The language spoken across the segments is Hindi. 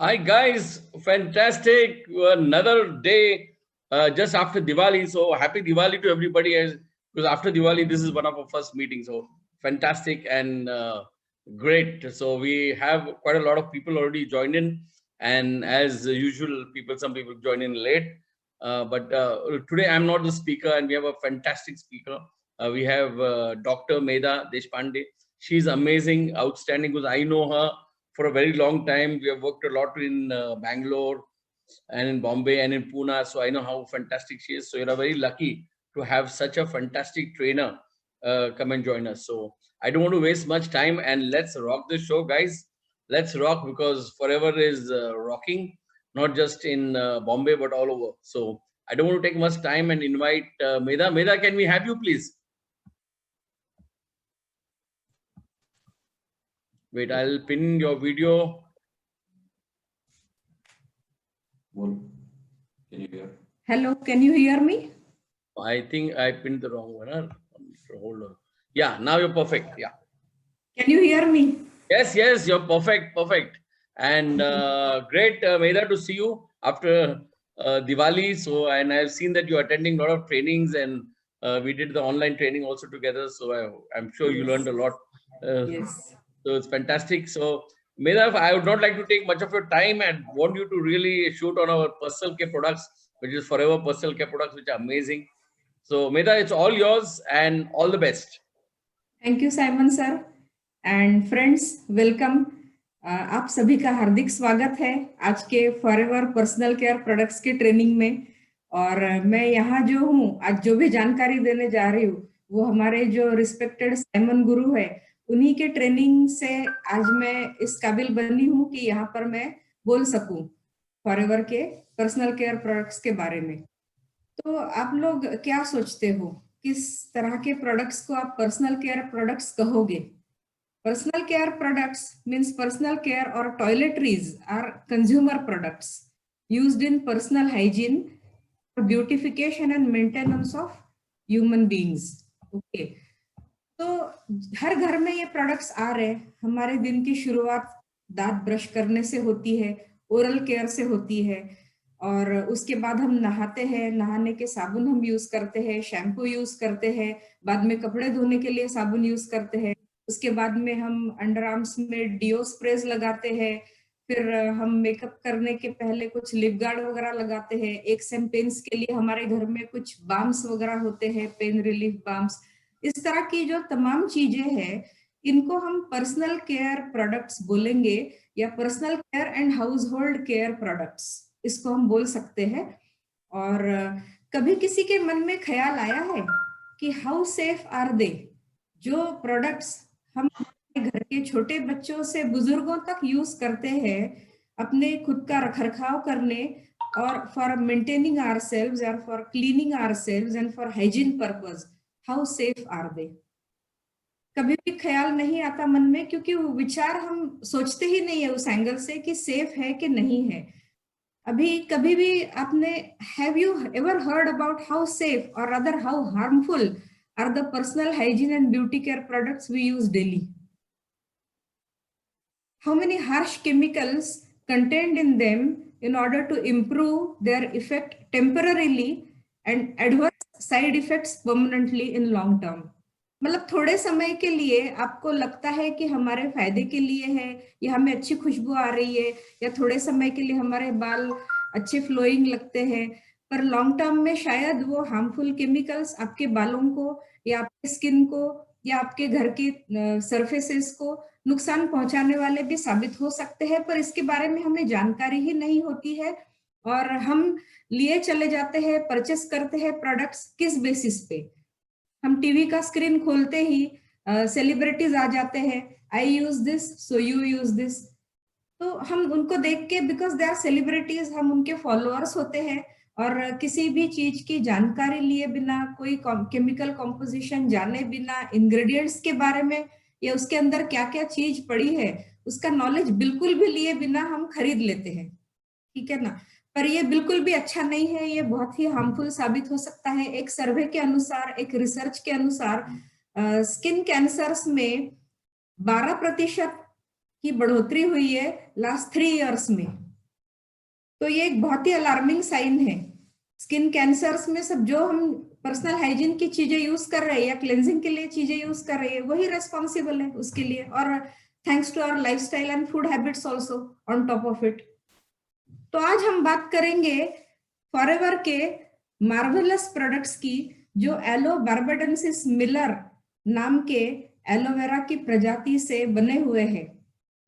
Hi guys, fantastic! Another day just after Diwali. So happy Diwali to everybody! Because after Diwali, this is one of our first meetings. So fantastic and great. So we have quite a lot of people already joined in, and as usual, some people join in late. But today I'm not the speaker, and we have a fantastic speaker. We have Dr. Medha Deshpande. She's amazing, outstanding. Because I know her for a very long time. We have worked a lot in Bangalore and in Bombay and in Pune. So I know how fantastic she is. So you're very lucky to have such a fantastic trainer come and join us. So I don't want to waste much time, and let's rock the show, guys. Let's rock, because forever is rocking, not just in Bombay, but all over. So I don't want to take much time and invite Medha. Medha, can we have you, please? Wait, I'll pin your video. Can you hear? Hello, can you hear me? I think I pinned the wrong one. Hold on. Yeah, now you're perfect. Yeah. Can you hear me? Yes, you're perfect. And great, Medha, to see you after Diwali. So, and I've seen that you're attending a lot of trainings, and we did the online training also together. So I'm sure you learned a lot. Yes. So it's fantastic. So Medha, I would not like to take much of your time and want you to really shoot on our personal care products, which is Forever Personal Care Products, which are amazing. So Medha, it's all yours, and all the best. Thank you, Simon sir. And friends, welcome. आप सभी का हार्दिक स्वागत है आज के फॉरएवर पर्सनल केयर प्रोडक्ट्स की ट्रेनिंग में। और मैं यहाँ जो हूँ आज जो भी जानकारी देने जा रही हूँ वो हमारे जो रिस्पेक्टेड साइमन गुरु है उन्हीं के ट्रेनिंग से आज मैं इस काबिल बनी हूँ कि यहाँ पर मैं बोल सकूं फॉरएवर के पर्सनल केयर प्रोडक्ट्स के बारे में। तो आप लोग क्या सोचते हो, किस तरह के प्रोडक्ट्स को आप पर्सनल केयर प्रोडक्ट्स कहोगे? Personal care products means personal care और toiletries are consumer products used in personal hygiene, beautification and maintenance of human beings. Okay, तो हर घर में ये प्रोडक्ट्स आ रहे हैं। हमारे दिन की शुरुआत दांत ब्रश करने से होती है, ओरल केयर से होती है, और उसके बाद हम नहाते हैं, नहाने के साबुन हम यूज करते हैं, शैम्पू यूज करते हैं, बाद में कपड़े धोने के लिए साबुन यूज करते हैं, उसके बाद में हम अंडर आर्म्स में डिओ स्प्रेज लगाते हैं, फिर हम मेकअप करने के पहले कुछ लिप गार्ड वगैरह लगाते हैं, एक्स एंड पेन्स के लिए हमारे घर में कुछ बाम्स वगैरह होते हैं, पेन रिलीफ बाम्स। इस तरह की जो तमाम चीजें हैं इनको हम पर्सनल केयर प्रोडक्ट्स बोलेंगे, या personal care and house hold care products इसको हम बोल सकते हैं। और कभी किसी के मन में ख्याल आया है कि हाउ सेफ आर दे? जो प्रोडक्ट्स हम घर के छोटे बच्चों से बुजुर्गों तक यूज करते हैं अपने खुद का रखरखाव करने और फॉर मेंटेनिंग आवरसेल्व्स और for cleaning ourselves and for hygiene purpose, how safe are they? कभी भी ख्याल नहीं आता मन में, क्योंकि वो विचार हम सोचते ही नहीं है उस एंगल से कि सेफ है कि नहीं है। अभी कभी भी आपने have you ever heard about how safe और other how harmful are the personal hygiene and beauty care products we use daily? How many harsh chemicals contained in them in order to improve their effect temporarily and adverse side effects permanently in long term? मतलब थोड़े समय के लिए आपको लगता है कि हमारे फायदे के लिए है, या हमें अच्छी खुशबू आ रही है, या थोड़े समय के लिए हमारे बाल अच्छे फ्लोइंग लगते हैं, पर लॉन्ग टर्म में शायद वो हार्मफुल केमिकल्स आपके बालों को या आपके स्किन को या आपके घर की सरफेसेस को नुकसान पहुंचाने वाले भी साबित हो सकते हैं। पर इसके बारे में हमें जानकारी ही नहीं होती है और हम लिए चले जाते हैं, परचेस करते हैं प्रोडक्ट्स किस बेसिस पे? हम टीवी का स्क्रीन खोलते ही सेलिब्रिटीज आ जाते हैं, I use this so you use this. तो हम उनको देख के, बिकॉज दे आर सेलिब्रिटीज, हम उनके फॉलोअर्स होते हैं और किसी भी चीज की जानकारी लिए बिना, कोई केमिकल कॉम्पोजिशन जाने बिना, इंग्रेडिएंट्स के बारे में या उसके अंदर क्या क्या चीज पड़ी है उसका नॉलेज बिल्कुल भी लिए बिना हम खरीद लेते हैं, ठीक है ना? पर ये बिल्कुल भी अच्छा नहीं है, ये बहुत ही हार्मफुल साबित हो सकता है। एक सर्वे के अनुसार, एक रिसर्च के अनुसार स्किन कैंसर्स में 12% की बढ़ोतरी हुई है लास्ट 3 इयर्स में। तो ये एक बहुत ही अलार्मिंग साइन है। स्किन कैंसर्स में सब जो हम पर्सनल हाइजीन की चीजें यूज कर रहे हैं या क्लेंजिंग के लिए चीजें यूज कर रहे हैं वही रेस्पॉन्सिबल है उसके लिए, और thanks to our lifestyle and food habits also on top of it. तो आज हम बात करेंगे फॉरएवर के मार्वेलस प्रोडक्ट्स की, जो एलो बार्बाडेंसिस मिलर नाम के एलोवेरा की प्रजाति से बने हुए हैं।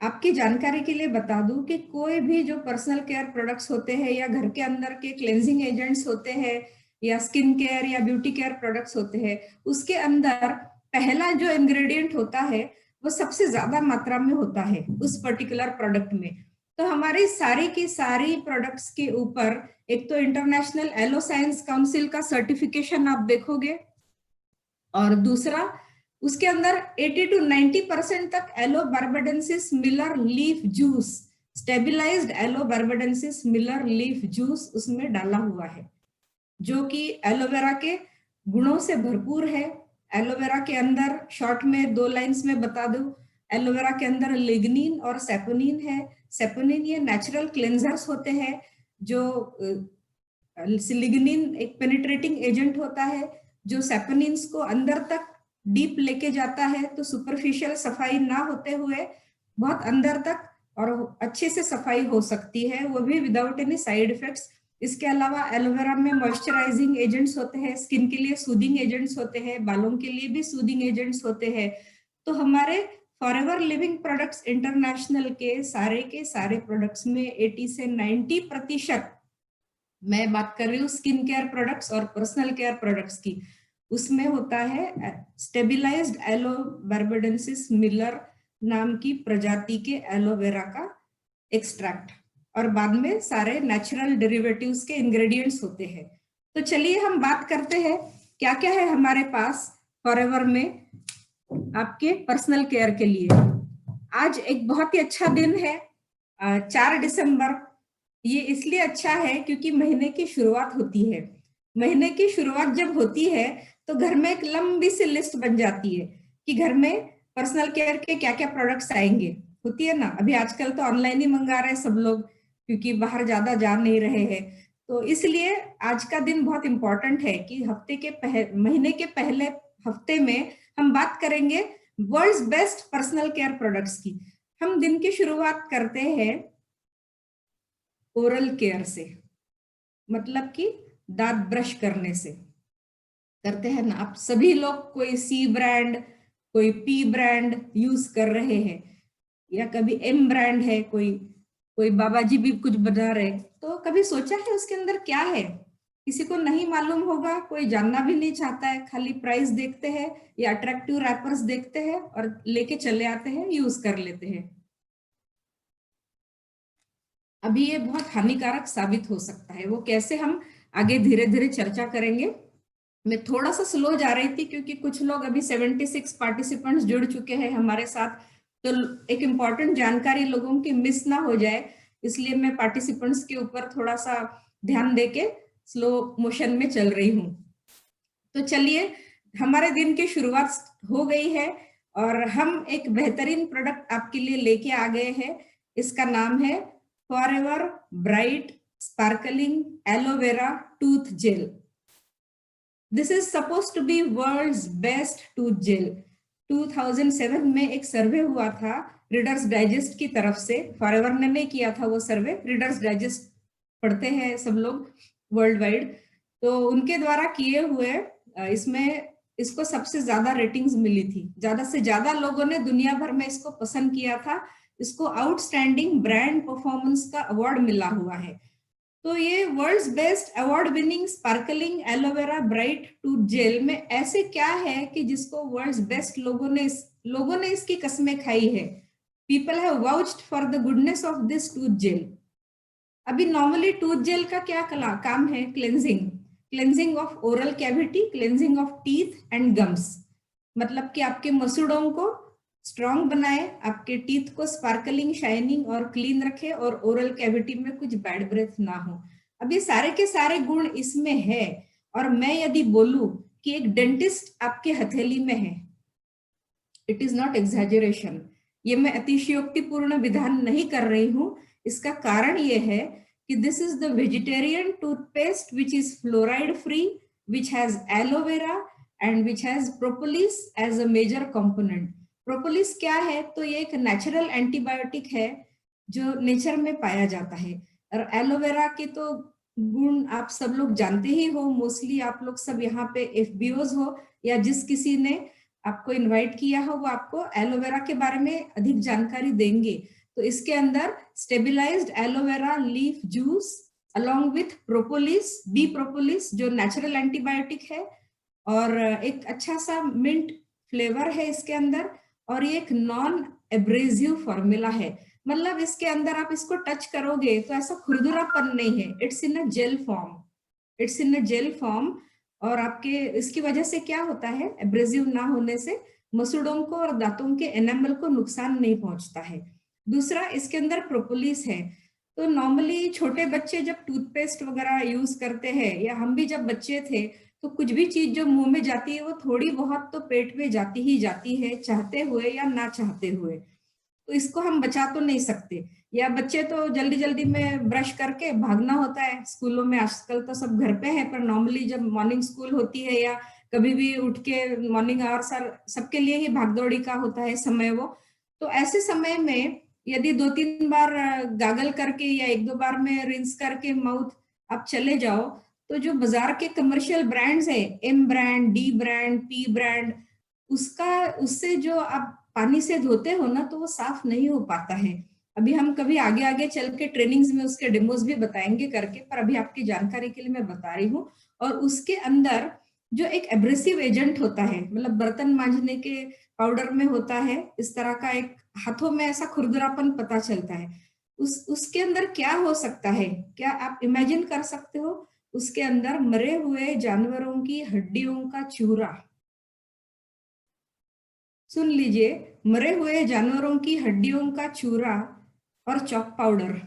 आपकी जानकारी के लिए बता दूं कि कोई भी जो पर्सनल केयर प्रोडक्ट्स होते हैं या घर के अंदर के क्लेंजिंग एजेंट्स होते हैं या स्किन केयर या ब्यूटी केयर प्रोडक्ट्स होते हैं, उसके अंदर पहला जो इंग्रेडिएंट होता है वो सबसे ज्यादा मात्रा में होता है उस पर्टिकुलर प्रोडक्ट में। तो हमारी सारी की सारी प्रोडक्ट्स के ऊपर एक तो इंटरनेशनल एलो साइंस काउंसिल का सर्टिफिकेशन आप देखोगे, और दूसरा उसके अंदर 80 to 90% तक yellow barbadensis miller leaf juice, stabilised yellow barbadensis miller leaf juice उसमें डाला हुआ है, जो कि एलोवेरा के गुणों से भरपूर है। एलोवेरा के अंदर शॉर्ट में 2 लाइंस में बता दूं, एलोवेरा के अंदर लिग्निन और सेपोनिन है। सेपोनिन ये नेचुरल क्लेंजर्स होते हैं, जो लिग्निन एक पेनिट्रेटिंग एजेंट होता है जो सेपोनिन्स को अंदर तक डीप लेके जाता है, तो सुपरफिशियल सफाई ना होते हुए बहुत अंदर तक और अच्छे से सफाई हो सकती है, वो भी विदाउट एनी साइड इफेक्ट्स। इसके अलावा एलोवेरा में मॉइस्चराइजिंग एजेंट्स होते हैं, स्किन के लिए सूदिंग एजेंट्स होते हैं, बालों के लिए भी सूदिंग एजेंट्स होते हैं। तो हमारे फॉरएवर लिविंग प्रोडक्ट्स इंटरनेशनल के सारे प्रोडक्ट्स में 80 से 90%, मैं बात कर रही हूँ स्किन केयर प्रोडक्ट्स और पर्सनल केयर प्रोडक्ट्स की, उसमें होता है स्टेबिलाइज्ड एलो बार्बाडेंसिस मिलर नाम की प्रजाति के एलोवेरा का एक्सट्रैक्ट, और बाद में सारे नेचुरल डेरिवेटिव्स के इंग्रेडिएंट्स होते हैं। तो चलिए हम बात करते हैं क्या क्या है हमारे पास फॉरएवर में आपके पर्सनल केयर के लिए। आज एक बहुत ही अच्छा दिन है, 4 दिसंबर। ये इसलिए अच्छा है क्योंकि महीने की शुरुआत होती है। महीने की शुरुआत जब होती है तो घर में एक लंबी सी लिस्ट बन जाती है कि घर में पर्सनल केयर के क्या क्या प्रोडक्ट्स आएंगे, होती है ना। अभी आजकल तो ऑनलाइन ही मंगा रहे हैं सब लोग, क्योंकि बाहर ज्यादा जा नहीं रहे हैं। तो इसलिए आज का दिन बहुत इंपॉर्टेंट है कि महीने के पहले हफ्ते में हम बात करेंगे world's best personal care products की। हम दिन की शुरुआत करते हैं ओरल केयर से, मतलब कि दांत ब्रश करने से करते हैं ना। आप सभी लोग कोई सी ब्रांड, कोई पी ब्रांड यूज कर रहे हैं, या कभी एम ब्रांड है, कोई बाबा जी भी कुछ बना रहे। तो कभी सोचा है उसके अंदर क्या है? किसी को नहीं मालूम होगा, कोई जानना भी नहीं चाहता है, खाली प्राइस देखते हैं या अट्रैक्टिव रैपर्स देखते हैं और लेके चले आते हैं, यूज कर लेते हैं। अभी ये बहुत हानिकारक साबित हो सकता है, वो कैसे हम आगे धीरे धीरे चर्चा करेंगे। मैं थोड़ा सा स्लो जा रही थी क्योंकि कुछ लोग अभी 76 पार्टिसिपेंट्स जुड़ चुके हैं हमारे साथ, तो एक इम्पॉर्टेंट जानकारी लोगों की मिस ना हो जाए, इसलिए मैं पार्टिसिपेंट्स के ऊपर थोड़ा सा ध्यान देके स्लो मोशन में चल रही हूँ। तो चलिए, हमारे दिन की शुरुआत हो गई है और हम एक बेहतरीन प्रोडक्ट आपके लिए लेके आ गए हैं। इसका नाम है Forever bright sparkling aloe vera tooth gel. This is suppose to be world's best tooth gel. 2007 में एक सर्वे हुआ था रीडर्स डाइजेस्ट की तरफ से, फॉरएवर ने नहीं किया था वो सर्वे, रीडर्स डाइजेस्ट पढ़ते हैं सब लोग वर्ल्ड वाइड, तो उनके द्वारा किए हुए इसमें इसको सबसे ज्यादा रेटिंग्स मिली थी। ज्यादा से ज्यादा लोगों ने दुनिया भर में इसको पसंद किया था। इसको आउटस्टैंडिंग ब्रांड परफॉर्मेंस का अवार्ड मिला हुआ है। तो ये world's best award winning sparkling aloe vera bright tooth gel में ऐसे क्या है कि जिसको वर्ल्ड्स बेस्ट लोगों ने इसकी कस्में खाई है। People have vouched for the goodness of this tooth gel. अभी नॉर्मली टूथ जेल का क्या काम है? Cleansing of oral cavity, cleansing of teeth and gums, मतलब कि आपके मसूड़ों को स्ट्रॉन्ग बनाए, आपके टीथ को स्पार्कलिंग, शाइनिंग और क्लीन रखे, और ओरल कैविटी में कुछ बैड ब्रेथ ना हो। अब ये सारे के सारे गुण इसमें है, और मैं यदि बोलूं कि एक डेंटिस्ट आपके हथेली में है, इट इज नॉट एग्जैजरेशन। ये मैं अतिशयोक्तिपूर्ण विधान नहीं कर रही हूं। इसका कारण ये है कि this is the vegetarian toothpaste which is fluoride free, which has aloe vera and which has propolis as a major component. Propolis क्या है? तो ये एक नेचुरल एंटीबायोटिक है जो नेचर में पाया जाता है। और एलोवेरा के तो गुण आप सब लोग जानते ही हो, मोस्टली आप लोग सब यहाँ पे FBOs हो या जिस किसी ने आपको इनवाइट किया हो वो आपको एलोवेरा के बारे में अधिक जानकारी देंगे। तो इसके अंदर stabilised aloe vera leaf juice along with propolis, B propolis जो नेचुरल एंटीबायोटिक है, और एक अच्छा सा मिंट फ्लेवर है इसके अंदर, और ये एक नॉन एब्रेसिव फॉर्मूला है। मतलब इसके अंदर आप इसको टच करोगे तो ऐसा खुरदुरापन नहीं है, it's in a jail form, it's in a jail form. और आपके इसकी वजह से क्या होता है, एब्रेसिव ना होने से मसूड़ों को और दांतों के एनामल को नुकसान नहीं पहुंचता है। दूसरा, इसके अंदर प्रोपोलिस है। तो नॉर्मली छोटे बच्चे जब टूथपेस्ट वगैरह यूज करते हैं, या हम भी जब बच्चे थे, तो कुछ भी चीज जो मुंह में जाती है वो थोड़ी बहुत तो पेट में जाती ही जाती है, चाहते हुए या ना चाहते हुए। तो इसको हम बचा तो नहीं सकते। या बच्चे तो जल्दी जल्दी में ब्रश करके भागना होता है, स्कूलों में आजकल तो सब घर पे है, पर नॉर्मली जब मॉर्निंग स्कूल होती है या कभी भी उठ के मॉर्निंग आवर्स सबके लिए ही भागदौड़ी का होता है समय वो। तो ऐसे समय में यदि 2-3 बार गागल करके या 1-2 बार में रिंस करके माउथ आप चले जाओ, तो जो बाजार के कमर्शियल ब्रांड्स है, M brand, D brand, P brand, उससे जो आप पानी से धोते हो ना, तो वो साफ नहीं हो पाता है। अभी हम कभी आगे आगे चल के ट्रेनिंग्स में उसके डेमोज भी बताएंगे करके, पर अभी आपकी जानकारी के लिए मैं बता रही हूँ। और उसके अंदर जो एक एब्रेसिव एजेंट होता है, मतलब बर्तन मांजने के पाउडर में होता है इस तरह का, एक हाथों में ऐसा खुरदुरापन पता चलता है। उसके अंदर क्या हो सकता है, क्या आप इमेजिन कर सकते हो? उसके अंदर मरे हुए जानवरों की हड्डियों का चूरा। सुन लीजिए, मरे हुए जानवरों की हड्डियों का चूरा और चॉक पाउडर।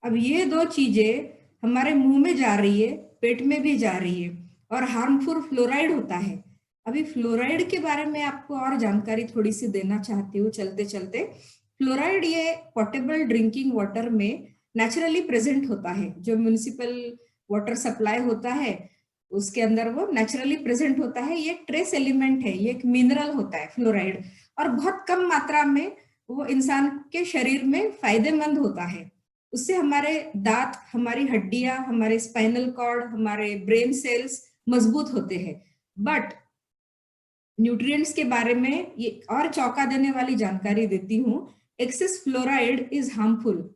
अब ये दो चीजें हमारे मुंह में जा रही है, पेट में भी जा रही है, और हार्मफुल फ्लोराइड होता है। अभी फ्लोराइड के बारे में आपको और जानकारी थोड़ी सी देना चाहती हूँ चलते चलते। फ्लोराइड ये पोर्टेबल ड्रिंकिंग वाटर में नेचुरली प्रेजेंट होता है। जो म्युनिसिपल वाटर सप्लाई होता है उसके अंदर वो नेचुरली प्रेजेंट होता है। ये एक ट्रेस एलिमेंट है, ये एक मिनरल होता है फ्लोराइड, और बहुत कम मात्रा में वो इंसान के शरीर में फायदेमंद होता है। उससे हमारे दांत, हमारी हड्डियां, हमारे स्पाइनल कॉर्ड, हमारे ब्रेन सेल्स मजबूत होते हैं। बट न्यूट्रिएंट्स के बारे में ये और चौंका देने वाली जानकारी देती हूँ। Excess fluoride is harmful,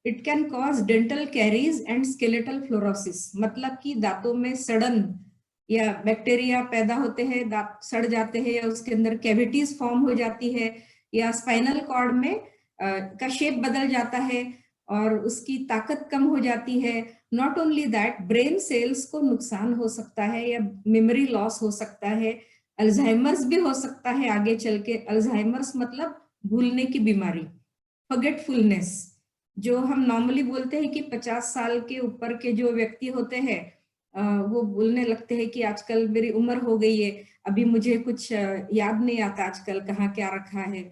it can cause dental caries and skeletal fluorosis. मतलब कि दांतों में सड़न या बैक्टीरिया पैदा होते हैं, दांत सड़ जाते हैं, या उसके अंदर कैविटीज फॉर्म हो जाती है, या स्पाइनल कॉर्ड में का शेप बदल जाता है और उसकी ताकत कम हो जाती है। Not only that, brain cells को नुकसान हो सकता है, या मेमोरी लॉस हो सकता है, अल्जाइमर्स भी हो सकता है आगे चल के। अल्जाइमर्स मतलब भूलने की बीमारी, फॉरगेटफुलनेस, जो हम नॉर्मली बोलते हैं कि 50 साल के ऊपर के जो व्यक्ति होते हैं वो बोलने लगते हैं कि आजकल मेरी उम्र हो गई है, अभी मुझे कुछ याद नहीं आता आजकल कहाँ क्या रखा है।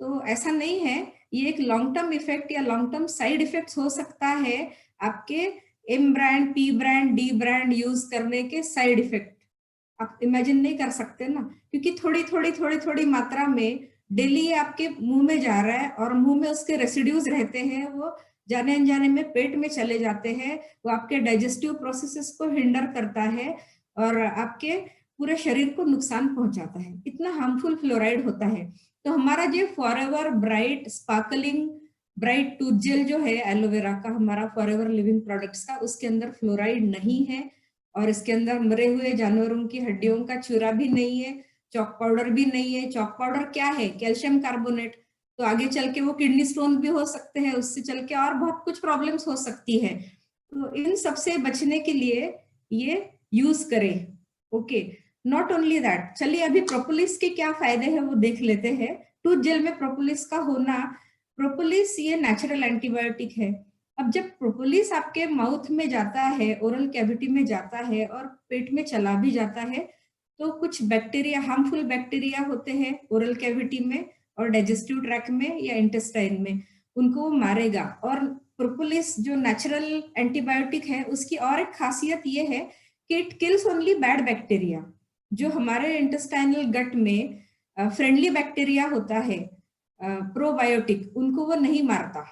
तो ऐसा नहीं है, ये एक लॉन्ग टर्म इफेक्ट या लॉन्ग टर्म साइड इफेक्ट्स हो सकता है आपके M brand, P brand, D brand use करने के साइड इफेक्ट आप इमेजिन नहीं कर सकते ना, क्योंकि थोड़ी थोड़ी मात्रा में डेली आपके मुंह में जा रहा है, और मुंह में उसके रेसिड्यूज रहते हैं, वो जाने अनजाने में पेट में चले जाते हैं, वो आपके डाइजेस्टिव प्रोसेसेस को हिंडर करता है और आपके पूरे शरीर को नुकसान पहुंचाता है। इतना हार्मफुल फ्लोराइड होता है। तो हमारा जो Forever bright sparkling bright tooth gel जो है एलोवेरा का, हमारा फॉरएवर लिविंग प्रोडक्ट्स का, उसके अंदर फ्लोराइड नहीं है, और इसके अंदर मरे हुए जानवरों की हड्डियों का चूरा भी नहीं है, चॉक पाउडर भी नहीं है। चॉक पाउडर क्या है? Calcium carbonate. तो आगे चल के वो किडनी स्टोन भी हो सकते हैं, उससे चल के और बहुत कुछ प्रॉब्लम्स हो सकती है। तो इन सबसे बचने के लिए ये यूज करें। ओके, नॉट ओनली दैट, चलिए अभी प्रोपोलिस के क्या फायदे हैं वो देख लेते हैं। टूथ जेल में प्रोपोलिस का होना, प्रोपोलिस ये नेचुरल एंटीबायोटिक है। अब जब प्रोपोलिस आपके माउथ में जाता है, ओरल कैविटी में जाता है और पेट में चला भी जाता है, तो कुछ बैक्टीरिया, हार्मफुल बैक्टीरिया होते हैं ओरल कैविटी में और डाइजेस्टिव ट्रैक्ट में या इंटेस्टाइन में, उनको मारेगा। और प्रोपोलिस जो नेचुरल एंटीबायोटिक है, उसकी और एक खासियत ये है कि it kills only bad bacteria. जो हमारे इंटेस्टाइनल गट में फ्रेंडली बैक्टीरिया होता है, प्रोबायोटिक, उनको वो नहीं मारता,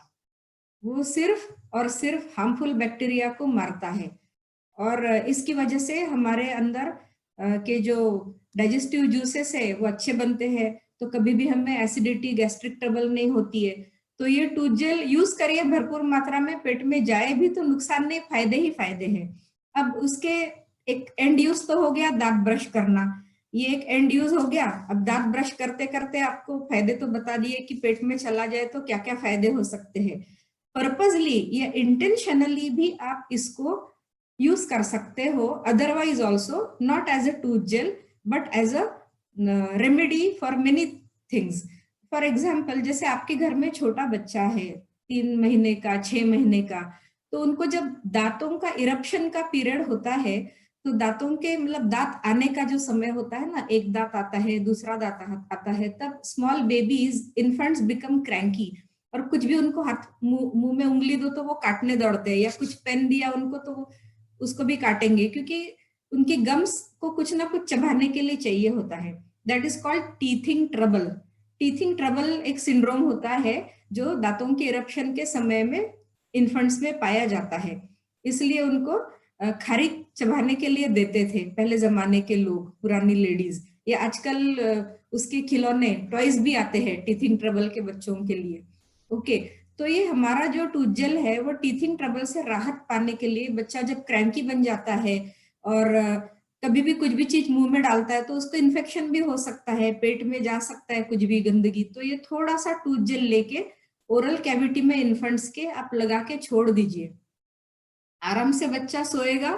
वो सिर्फ और सिर्फ हार्मफुल बैक्टीरिया को मारता है। और इसकी वजह से हमारे अंदर के जो डाइजेस्टिव जूसेस है वो अच्छे बनते हैं, तो कभी भी हमें एसिडिटी, गैस्ट्रिक ट्रबल नहीं होती है। तो ये टूथ जेल यूज करिए भरपूर मात्रा में, पेट में जाए भी तो नुकसान नहीं, फायदे ही फायदे हैं। अब उसके एक एंड यूज तो हो गया दांत ब्रश करना, ये एक एंड यूज हो गया। अब दांत ब्रश करते करते आपको फायदे तो बता दिए कि पेट में चला जाए तो क्या क्या फायदे हो सकते हैं। पर्पजली या इंटेंशनली भी आप इसको यूज कर सकते हो, otherwise also, not as a tooth gel but as a remedy for many things. For example, जैसे आपके घर में छोटा बच्चा है 3 महीने का, 6 महीने का, तो उनको जब दांतों का इरप्शन का पीरियड होता है, तो दांतों के मतलब दांत आने का जो समय होता है ना, एक दांत आता है, दूसरा दांत आता है, तब small babies, infants become cranky, और कुछ भी उनको हाथ मुंह में उंगली दो तो वो काटने दौड़ते हैं, या कुछ पेन दिया उनको तो वो उसको भी काटेंगे, क्योंकि उनकी गम्स को कुछ ना कुछ चबाने के लिए चाहिए होता है। That is called teething trouble. Teething trouble एक सिंड्रोम होता है जो दांतों के इरप्शन के समय में इन्फेंट्स में पाया जाता है, इसलिए उनको खारी चबाने के लिए देते थे पहले जमाने के लोग, पुरानी लेडीज। या आजकल उसके खिलौने, टॉयज भी आते हैं टीथिंग ट्रबल के बच्चों के लिए। ओके, तो ये हमारा जो टूथ जेल है वो टीथिंग ट्रबल से राहत पाने के लिए, बच्चा जब क्रैंकी बन जाता है और कभी भी कुछ भी चीज मुंह में डालता है तो उसको इन्फेक्शन भी हो सकता है, पेट में जा सकता है कुछ भी गंदगी, तो ये थोड़ा सा टूथ जेल लेके ओरल कैविटी में इन्फेंट्स के आप लगा के छोड़ दीजिए, आराम से बच्चा सोएगा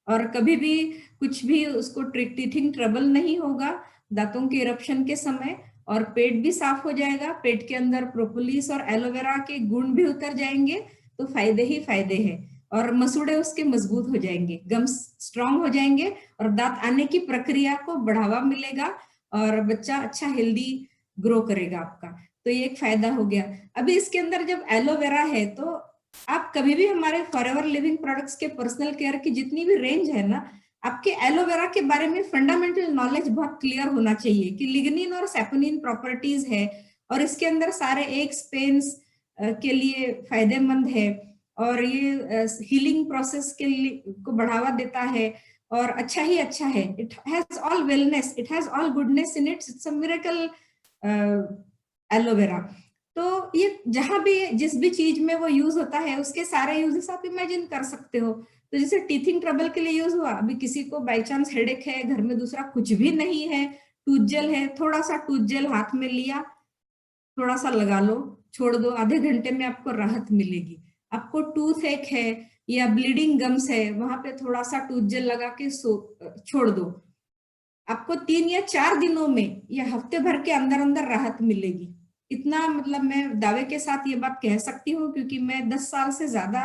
और कभी भी कुछ भी उसको टीथिंग ट्रबल नहीं होगा दांतों के इरप्शन के समय, और पेट भी साफ हो जाएगा, पेट के अंदर प्रोपोलिस और एलोवेरा के गुण भी उतर जाएंगे, तो फायदे ही फायदे हैं, और मसूड़े उसके मजबूत हो जाएंगे, गम्स स्ट्रांग हो जाएंगे, और दांत आने की प्रक्रिया को बढ़ावा मिलेगा, और बच्चा अच्छा हेल्दी ग्रो करेगा आपका। तो ये एक फायदा हो गया। अभी इसके अंदर जब एलोवेरा है, तो आप कभी भी हमारे फॉरएवर लिविंग प्रोडक्ट्स के पर्सनल केयर की जितनी भी रेंज है ना, आपके एलोवेरा के बारे में फंडामेंटल नॉलेज बहुत क्लियर होना चाहिए कि लिग्निन और सैपोनिन प्रॉपर्टीज है, और इसके अंदर सारे एक्स, पेन्स के लिए फायदेमंद है, और ये हीलिंग प्रोसेस के लिए को बढ़ावा देता है, और अच्छा ही अच्छा है। It has all wellness, it has all goodness in it's a miracle aloe vera. तो ये जहां भी, जिस भी चीज में वो यूज होता है, उसके सारे यूजेस आप इमेजिन कर सकते हो। तो जैसे टीथिंग ट्रबल के लिए यूज हुआ, अभी किसी को बाई चांस हेडेक है, घर में दूसरा कुछ भी नहीं है, टूथ जेल है, थोड़ा सा टूथ जेल हाथ में लिया, थोड़ा सा लगा लो, छोड़ दो, आधे घंटे में आपको राहत मिलेगी। आपको टूथ एक है या ब्लीडिंग गम्स है, वहां पे थोड़ा सा टूथ जेल लगा के छोड़ दो, आपको 3 या 4 दिनों में या हफ्ते भर के अंदर अंदर राहत मिलेगी। इतना मतलब मैं दावे के साथ ये बात कह सकती हूँ, क्योंकि मैं 10 साल से ज्यादा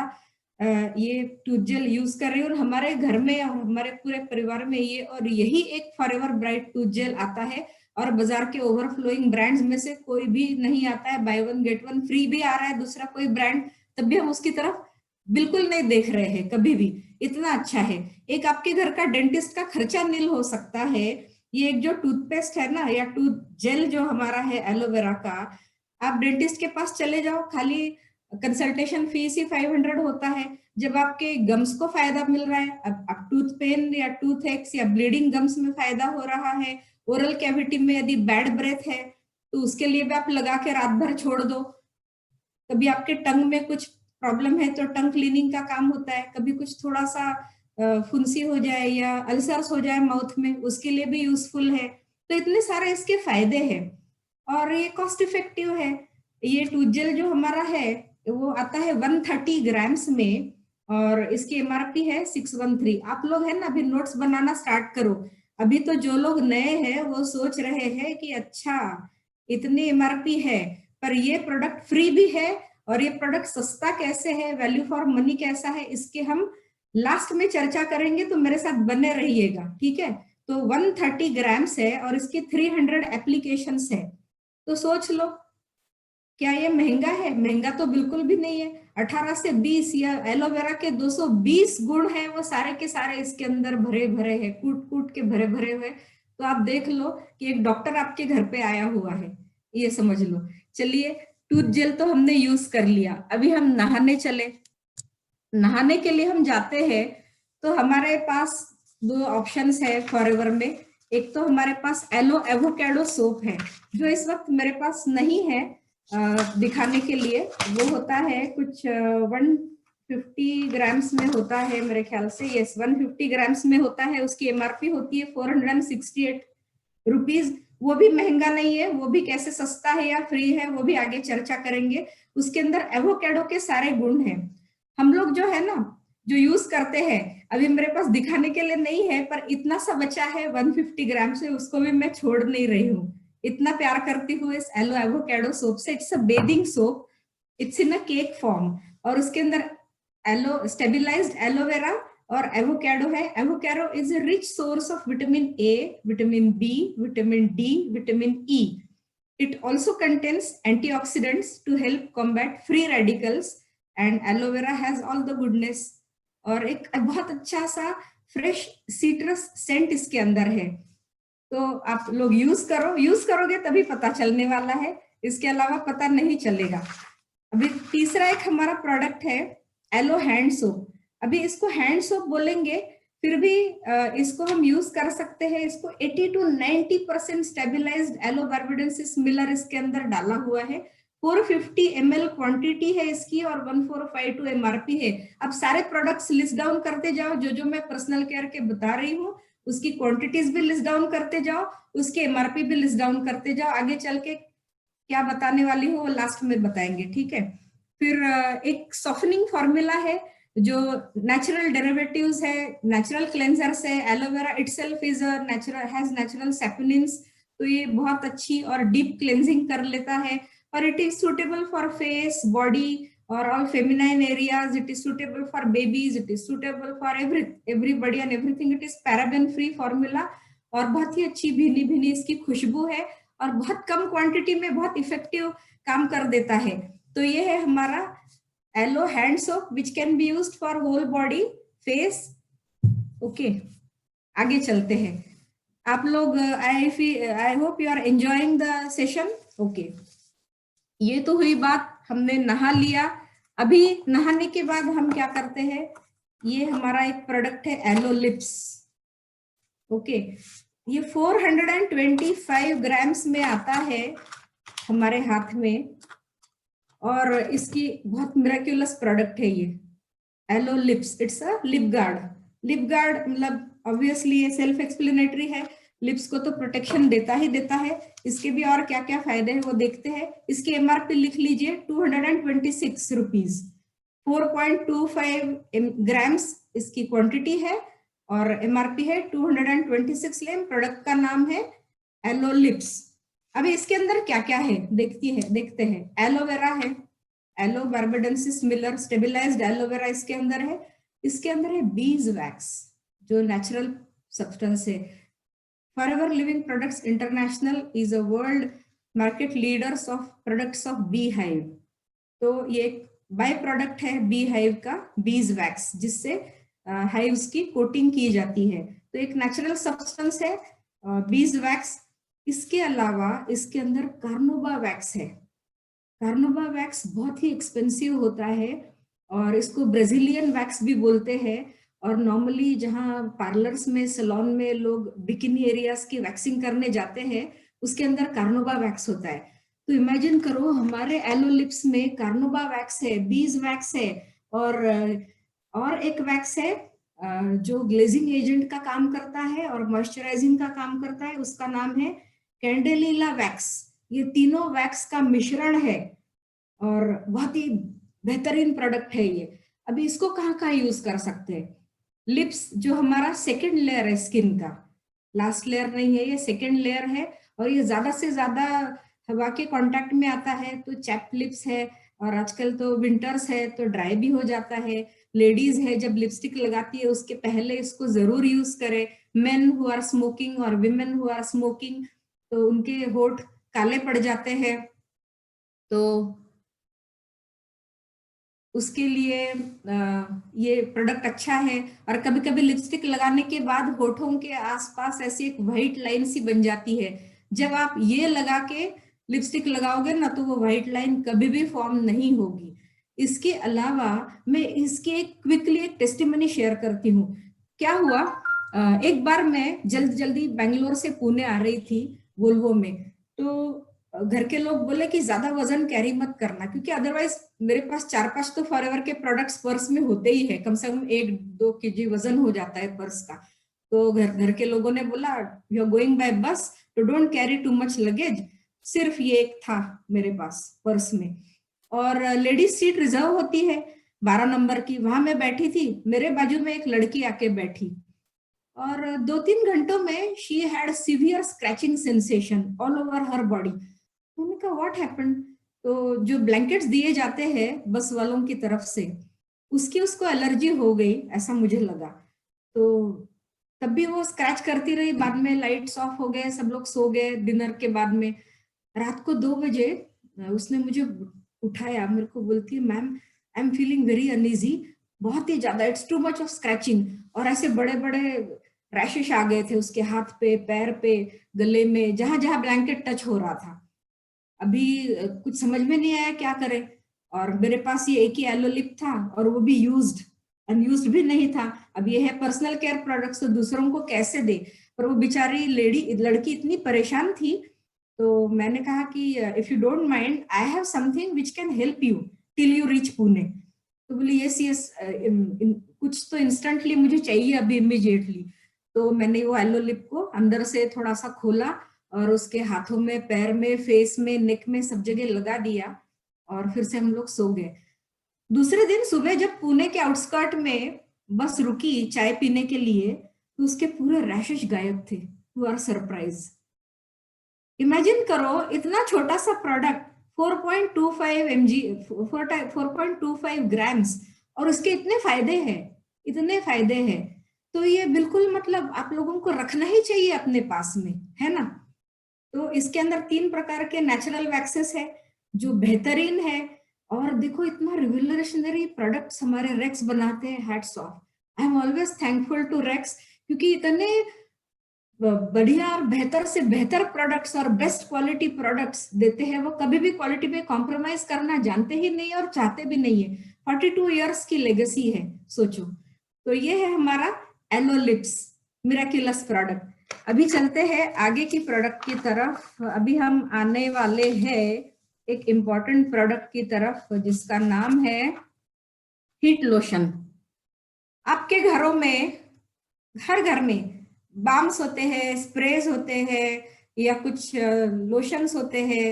ये टूथ जेल यूज कर रही हूँ, और हमारे घर में और हमारे पूरे परिवार में ये और यही एक फॉरएवर ब्राइट टूथ जेल आता है, और बाजार के ओवरफ्लोइंग ब्रांड्स में से कोई भी नहीं आता है, by one get one free भी आ रहा है दूसरा कोई ब्रांड, तब भी हम उसकी तरफ बिल्कुल नहीं देख रहे हैं कभी भी, इतना अच्छा है। एक आपके घर का डेंटिस्ट का खर्चा नील हो सकता है। ये एक जो टूथपेस्ट है ना, या टूथ जेल जो हमारा है एलोवेरा का, आप डेंटिस्ट के पास चले जाओ, खाली कंसल्टेशन फीस ही 500 होता है। जब आपके गम्स को फायदा मिल रहा है, अब टूथ पेन या टूथ एक्स या ब्लीडिंग गम्स में फायदा हो रहा है, ओरल कैविटी में यदि बैड ब्रेथ है तो उसके लिए भी आप लगा के रात भर छोड़ दो। कभी आपके टंग में कुछ प्रॉब्लम है तो टंग क्लीनिंग का काम होता है, कभी कुछ थोड़ा सा फुंसी हो जाए या अल्सर्स हो जाए माउथ में, उसके लिए भी यूजफुल है। तो इतने सारे इसके फायदे हैं, और ये कॉस्ट इफेक्टिव है। ये टूथ जेल जो हमारा है वो आता है 130 ग्राम्स में, और इसकी एमआरपी है 613। आप लोग है ना, अभी नोट्स बनाना स्टार्ट करो। अभी तो जो लोग नए हैं वो सोच रहे हैं कि अच्छा इतनी एमआरपी है, पर ये प्रोडक्ट फ्री भी है, और ये प्रोडक्ट सस्ता कैसे है, वैल्यू फॉर मनी कैसा है, इसके हम लास्ट में चर्चा करेंगे, तो मेरे साथ बने रहिएगा, ठीक है। तो 130 ग्राम्स है और इसकी 300 एप्लीकेशंस है, तो सोच लो क्या ये महंगा है? महंगा तो बिल्कुल भी नहीं है। 18 से 20 या एलोवेरा के 220 गुण है, वो सारे के सारे इसके अंदर भरे भरे हैं, कूट कूट के भरे भरे हुए। तो आप देख लो कि एक डॉक्टर आपके घर पे आया हुआ है, ये समझ लो। चलिए, टूथ जेल तो हमने यूज कर लिया, अभी हम नहाने चले। नहाने के लिए हम जाते हैं तो हमारे पास दो ऑप्शंस है फॉरएवर में। एक तो हमारे पास एलो एवोकाडो सोप है, जो इस वक्त मेरे पास नहीं है दिखाने के लिए। वो होता है कुछ 150 ग्राम्स में होता है मेरे ख्याल से। यस, 150 ग्राम्स में होता है। उसकी एमआरपी होती है 468 रुपीज। वो भी महंगा नहीं है, वो भी कैसे सस्ता है या फ्री है वो भी आगे चर्चा करेंगे। उसके अंदर एवोकाडो के सारे गुण हैं। हम लोग जो है ना, जो यूज करते हैं, अभी मेरे पास दिखाने के लिए नहीं है, पर इतना सा बचा है 150 ग्राम से, उसको भी मैं छोड़ नहीं रही हूँ। इतना प्यार करती हूँ इस एलो एवोकाडो सोप से। It's a bathing soap, it's in a cake form, और उसके अंदर एलो स्टेबिलाइज्ड एलोवेरा और एवोकाडो है। Avocado is a rich source of vitamin A, vitamin B, vitamin D, vitamin E. It also contains antioxidants to help combat free radicals, and aloe vera has all the goodness। और एक बहुत अच्छा सा फ्रेश सिट्रस सेंट इसके अंदर है। तो आप लोग यूज करो, यूज करोगे तभी पता चलने वाला है, इसके अलावा पता नहीं चलेगा। अभी तीसरा एक हमारा प्रोडक्ट है एलो हैंड सोप। अभी इसको हैंड सोप बोलेंगे, फिर भी इसको हम यूज कर सकते हैं। इसको 80 to 90% stabilised yellow barbadensis Miller इसके अंदर डाला हुआ है। 450 ml क्वांटिटी है इसकी और 1452 एमआरपी है। अब सारे प्रोडक्ट्स लिस्ट डाउन करते जाओ, जो जो मैं पर्सनल केयर के बता रही हूँ उसकी क्वांटिटीज भी लिस्ट डाउन करते जाओ, उसके एमआरपी भी लिस्ट डाउन करते जाओ। आगे चल के क्या बताने वाली हूँ वो लास्ट में बताएंगे, ठीक है। फिर एक सॉफ्टनिंग फॉर्मूला है जो नेचुरल डेरिवेटिव्स है, नेचुरल क्लेंजर्स है। Aloe vera itself is a natural, has natural saponins, तो ये बहुत अच्छी और डीप क्लेंजिंग कर लेता है। और it is suitable for face, body और all feminine areas. It is suitable for babies, it is suitable for everybody and everything. It is paraben free formula और बहुत ही अच्छी भीनी भीनी इसकी खुशबू है और बहुत कम क्वांटिटी में बहुत इफेक्टिव काम कर देता है। तो ये है हमारा aloe hand soap which can be used for whole body, face. Okay, आगे चलते हैं। आप लोग I hope you are enjoying the session. Okay, ये तो हुई बात, हमने नहा लिया। अभी नहाने के बाद हम क्या करते हैं, ये हमारा एक प्रोडक्ट है एलो लिप्स। ओके, ये 425 ग्राम्स में आता है हमारे हाथ में और इसकी बहुत मिराक्युलस प्रोडक्ट है ये aloe lips. It's a lip guard. Lip guard मतलब ऑब्वियसली ये सेल्फ एक्सप्लेनेटरी है, लिप्स को तो प्रोटेक्शन देता ही देता है। इसके भी और क्या क्या फायदे हैं वो देखते हैं। इसकी एमआरपी लिख लीजिए 226 रुपीज। 4.25 ग्राम्स इसकी क्वांटिटी है और एमआरपी है 226 लेम। प्रोडक्ट का नाम है एलो लिप्स। अभी इसके अंदर क्या क्या है देखते हैं। एलोवेरा है, yellow barbadensis Miller stabilised aloe vera इसके अंदर है। इसके अंदर है बीज वैक्स, जो नेचुरल सब्सटेंस है। Forever Living Products international is a world market leaders of products of bee hive. तो ये एक बाय प्रोडक्ट है बी हाइव का, बीज वैक्स, जिससे हाइव्स की कोटिंग की जाती है। तो एक नेचुरल सब्सटेंस है बीज वैक्स। इसके अलावा इसके अंदर कार्नोबा वैक्स है। कार्नोबा वैक्स बहुत ही एक्सपेंसिव होता है और इसको ब्राजीलियन वैक्स भी बोलते हैं। और नॉर्मली जहाँ पार्लर्स में, सैलून में लोग बिकिनी एरियाज की वैक्सिंग करने जाते हैं, उसके अंदर कार्नोबा वैक्स होता है। तो इमेजिन करो हमारे एलो लिप्स में कार्नोबा वैक्स है, बीज वैक्स है और एक वैक्स है जो ग्लेजिंग एजेंट का काम करता है और मॉइस्चराइजिंग का काम करता है। उसका नाम है कैंडेलिला वैक्स। ये तीनों वैक्स का मिश्रण है और बहुत ही बेहतरीन प्रोडक्ट है ये। अभी इसको कहाँ यूज कर सकते हैं। लिप्स जो हमारा सेकेंड लेयर है स्किन का, लास्ट लेयर नहीं है, ये सेकेंड लेयर है और ये ज्यादा से ज्यादा हवा के कांटेक्ट में आता है तो चैप लिप्स है। और आजकल तो विंटर्स है तो ड्राई भी हो जाता है। लेडीज है जब लिपस्टिक लगाती है उसके पहले इसको जरूर यूज करे। मेन हु आर स्मोकिंग और विमेन हु आर स्मोकिंग, तो उनके होठ काले पड़ जाते हैं तो उसके लिए ये प्रोडक्ट अच्छा है। और कभी कभी लिपस्टिक लगाने के बाद होठों के आसपास ऐसी एक व्हाइट लाइन सी बन जाती है। जब आप ये लगा के लिपस्टिक लगाओगे ना तो वो व्हाइट लाइन कभी भी फॉर्म नहीं होगी। इसके अलावा मैं इसके क्विकली एक टेस्टिमनी शेयर करती हूँ। क्या हुआ, एक बार मैं जल्दी बेंगलोर से पुणे आ रही थी वोल्वो में। तो घर के लोग बोले कि ज्यादा वजन कैरी मत करना, क्योंकि अदरवाइज मेरे पास 4-5 तो फॉरएवर के प्रोडक्ट्स पर्स में होते ही है, कम से कम 1-2 केजी वजन हो जाता है पर्स का। तो घर के लोगों ने बोला यू आर गोइंग बाय बस तो don't carry too much luggage. सिर्फ ये एक था मेरे पास पर्स में। और लेडीज सीट रिजर्व होती है 12 नंबर की, वहां मैं बैठी थी। मेरे बाजू में एक लड़की आके बैठी और 2-3 घंटों में she had severe scratching sensation all over her body. मैंने कहा व्हाट हैपेंड। तो जो ब्लैंकेट्स दिए जाते हैं बस वालों की तरफ से, उसको एलर्जी हो गई ऐसा मुझे लगा। तो तब भी वो स्क्रैच करती रही। बाद में लाइट्स ऑफ हो गए, सब लोग सो गए डिनर के बाद में। रात को 2 बजे उसने मुझे उठाया, मेरे को बोलती है ma'am I am feeling very uneasy, बहुत ही ज्यादा, it's too much of scratching. और ऐसे बड़े बड़े रैशेस आ गए थे उसके हाथ पे, पैर पे, गले में, जहां जहां ब्लैंकेट टच हो रहा था। अभी कुछ समझ में नहीं आया क्या करे। और मेरे पास ये एक ही एलो लिप था और वो भी यूज्ड, अनयूज्ड भी नहीं था। अब ये है पर्सनल केयर प्रोडक्ट्स तो दूसरों को कैसे दे। पर वो बेचारी लड़की इतनी परेशान थी। तो मैंने कहा कि if you don't mind I have something which can help you till you reach Pune. तो बोली यस यस, कुछ तो इंस्टेंटली मुझे चाहिए अभी इमीडिएटली। तो मैंने वो एलो लिप को अंदर से थोड़ा सा खोला और उसके हाथों में, पैर में, फेस में, नेक में, सब जगह लगा दिया और फिर से हम लोग सो गए। दूसरे दिन सुबह जब पुणे के आउटस्कर्ट में बस रुकी चाय पीने के लिए तो उसके पूरे रैशेस गायब थे। You are surprise. इमेजिन करो इतना छोटा सा प्रोडक्ट 4.25 mg, 4.25 ग्राम्स, और उसके इतने फायदे हैं, इतने फायदे हैं। तो ये बिल्कुल मतलब आप लोगों को रखना ही चाहिए अपने पास में, है ना। तो इसके अंदर 3 प्रकार के नेचुरल वैक्सेस है जो बेहतरीन है। और देखो इतना रिवोल्यूशनरी प्रोडक्ट्स हमारे रेक्स बनाते हैं, hats off. I am always thankful to Rex, क्योंकि इतने बढ़िया और बेहतर से बेहतर प्रोडक्ट्स और बेस्ट क्वालिटी प्रोडक्ट्स देते हैं। वो कभी भी क्वालिटी पे कॉम्प्रोमाइज करना जानते ही नहीं और चाहते भी नहीं है। 42 इयर्स की लेगेसी है, सोचो। तो ये है हमारा एलो लिप्स मिराक्युलस प्रोडक्ट। अभी चलते हैं आगे की प्रोडक्ट की तरफ। अभी हम आने वाले हैं एक इम्पॉर्टेंट प्रोडक्ट की तरफ जिसका नाम है हीट लोशन। आपके घरों में, हर घर में बाम्स होते हैं, स्प्रेज होते हैं, या कुछ लोशंस होते हैं,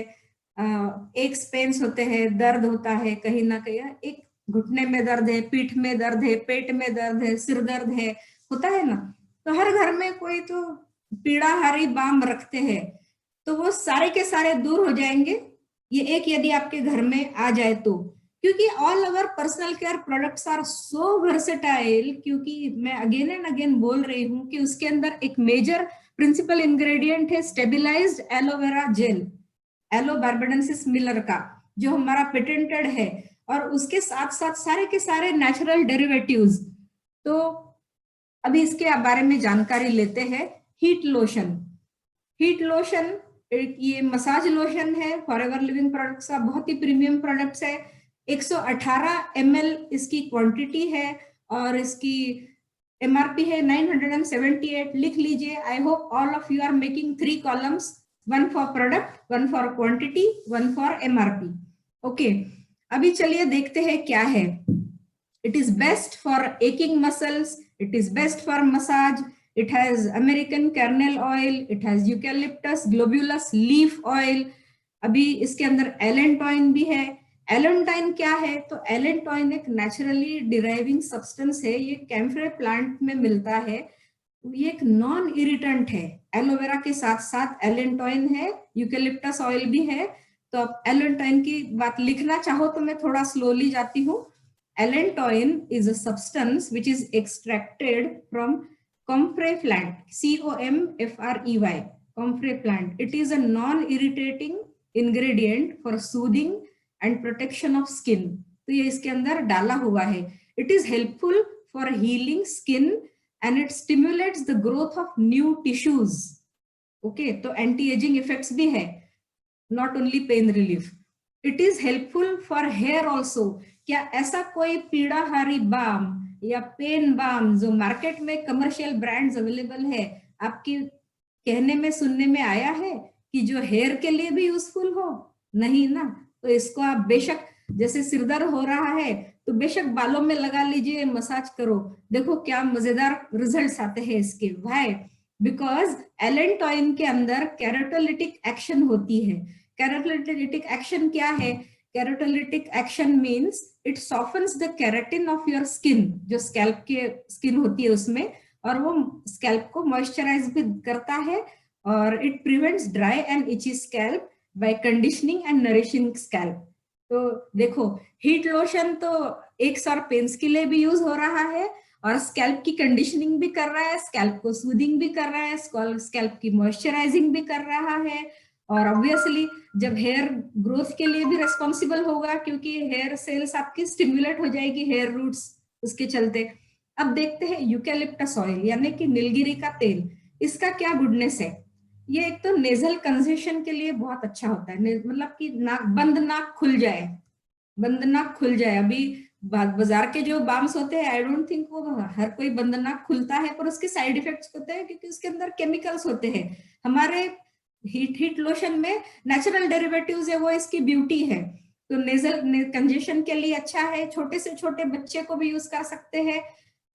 एक पेन्स होते हैं। दर्द होता है कहीं ना कहीं, एक घुटने में दर्द है, पीठ में दर्द है, पेट में दर्द है, सिर दर्द है, होता है ना। तो हर घर में कोई तो पीड़ाहारी बाम रखते हैं। तो वो सारे के सारे दूर हो जाएंगे ये एक यदि आपके घर में आ जाए तो। क्योंकि all over personal care products are so versatile, क्योंकि मैं अगेन एंड अगेन बोल रही हूँ कि उसके अंदर एक मेजर प्रिंसिपल इंग्रेडिएंट है stabilised aloe vera gel, yellow barbadensis Miller का, जो हमारा पेटेंटेड है। और उसके साथ साथ सारे के सारे नेचुरल डेरिवेटिव्स। तो अभी इसके बारे में जानकारी लेते हैं। हीट लोशन, हीट लोशन ये मसाज लोशन है, फॉरएवर लिविंग प्रोडक्ट्स का बहुत ही प्रीमियम प्रोडक्ट्स है। 118 ml इसकी क्वांटिटी है और इसकी एमआरपी है 978। लिख लीजिए। I hope all of you are making 3 columns, 1 for product, 1 for quantity, 1 for MRP. Okay, अभी चलिए देखते हैं क्या है। It is best for aching muscles, it is best for massage, it has American kernel oil, it has eucalyptus globulus leaf oil। अभी इसके अंदर एलेंटॉइन भी है। एलेंटॉइन क्या है? तो एलेंटॉइन एक नेचुरली डिराइविंग सब्सटेंस है, ये कैम्फरे प्लांट में मिलता है। ये एक नॉन इरिटेंट है। एलोवेरा के साथ साथ एलेंटॉइन है, यूकेलिप्टस ऑयल भी है। तो अब एलेंटॉइन की बात लिखना चाहो तो मैं थोड़ा स्लोली जाती हूँ। Allantoin is a substance which is extracted from comfrey plant, COMFREY, comfrey plant. It is a non-irritating ingredient for soothing and protection of skin. तो ये इसके अंदर डाला हुआ है. It is helpful for healing skin and it stimulates the growth of new tissues. Okay, तो anti-aging effects भी है, not only pain relief. It is helpful for hair also. क्या ऐसा कोई पीड़ाहारी बाम या पेन बाम जो मार्केट में कमर्शियल ब्रांड्स अवेलेबल है, आपकी कहने में सुनने में आया है कि जो हेयर के लिए भी यूजफुल हो? नहीं ना. तो इसको आप बेशक, जैसे सिरदर्द हो रहा है तो बेशक बालों में लगा लीजिए, मसाज करो, देखो क्या मजेदार रिजल्ट्स आते हैं इसके. व्हाई? बिकॉज एलेंटोइन के अंदर कैरोटोलिटिक एक्शन होती है. कैरोटोलिटिक एक्शन क्या है? Keratolytic action means it softens the keratin of your skin, जो स्कैल्प के स्किन होती है उसमें, और वो स्कैल्प को मॉइस्चराइज भी करता है, और it prevents dry and itchy scalp by conditioning and nourishing scalp. तो देखो, हीट लोशन तो एक्स और पेन्स के लिए भी यूज हो रहा है, और स्कैल्प की कंडीशनिंग भी कर रहा है, स्कैल्प को सूदिंग भी कर रहा है, स्कैल्प की मॉइस्चराइजिंग भी कर रहा है, और ऑब्वियसली जब हेयर ग्रोथ के लिए भी रेस्पॉन्सिबल होगा, क्योंकि हेयर सेल्स आपकी स्टिमुलेट हो जाएगी, हेयर रूट्स उसके चलते. अब देखते हैं यूकैलिप्टस ऑयल यानी कि नीलगिरी का तेल. इसका क्या गुडनेस है? ये एक तो नेजल कंजेशन के लिए बहुत अच्छा होता है, मतलब कि बंद नाक खुल जाए, बंद नाक खुल जाए. अभी बाजार के जो बाम्स होते हैं, आई डोंट थिंक वो हर कोई बंद नाक खुलता है, पर उसके साइड इफेक्ट्स होते हैं क्योंकि उसके अंदर केमिकल्स होते हैं. हमारे हीट लोशन में नेचुरल डेरिवेटिव्स है, वो इसकी ब्यूटी है. तो नेजल कंजेशन के लिए अच्छा है, छोटे से छोटे बच्चे को भी यूज कर सकते हैं.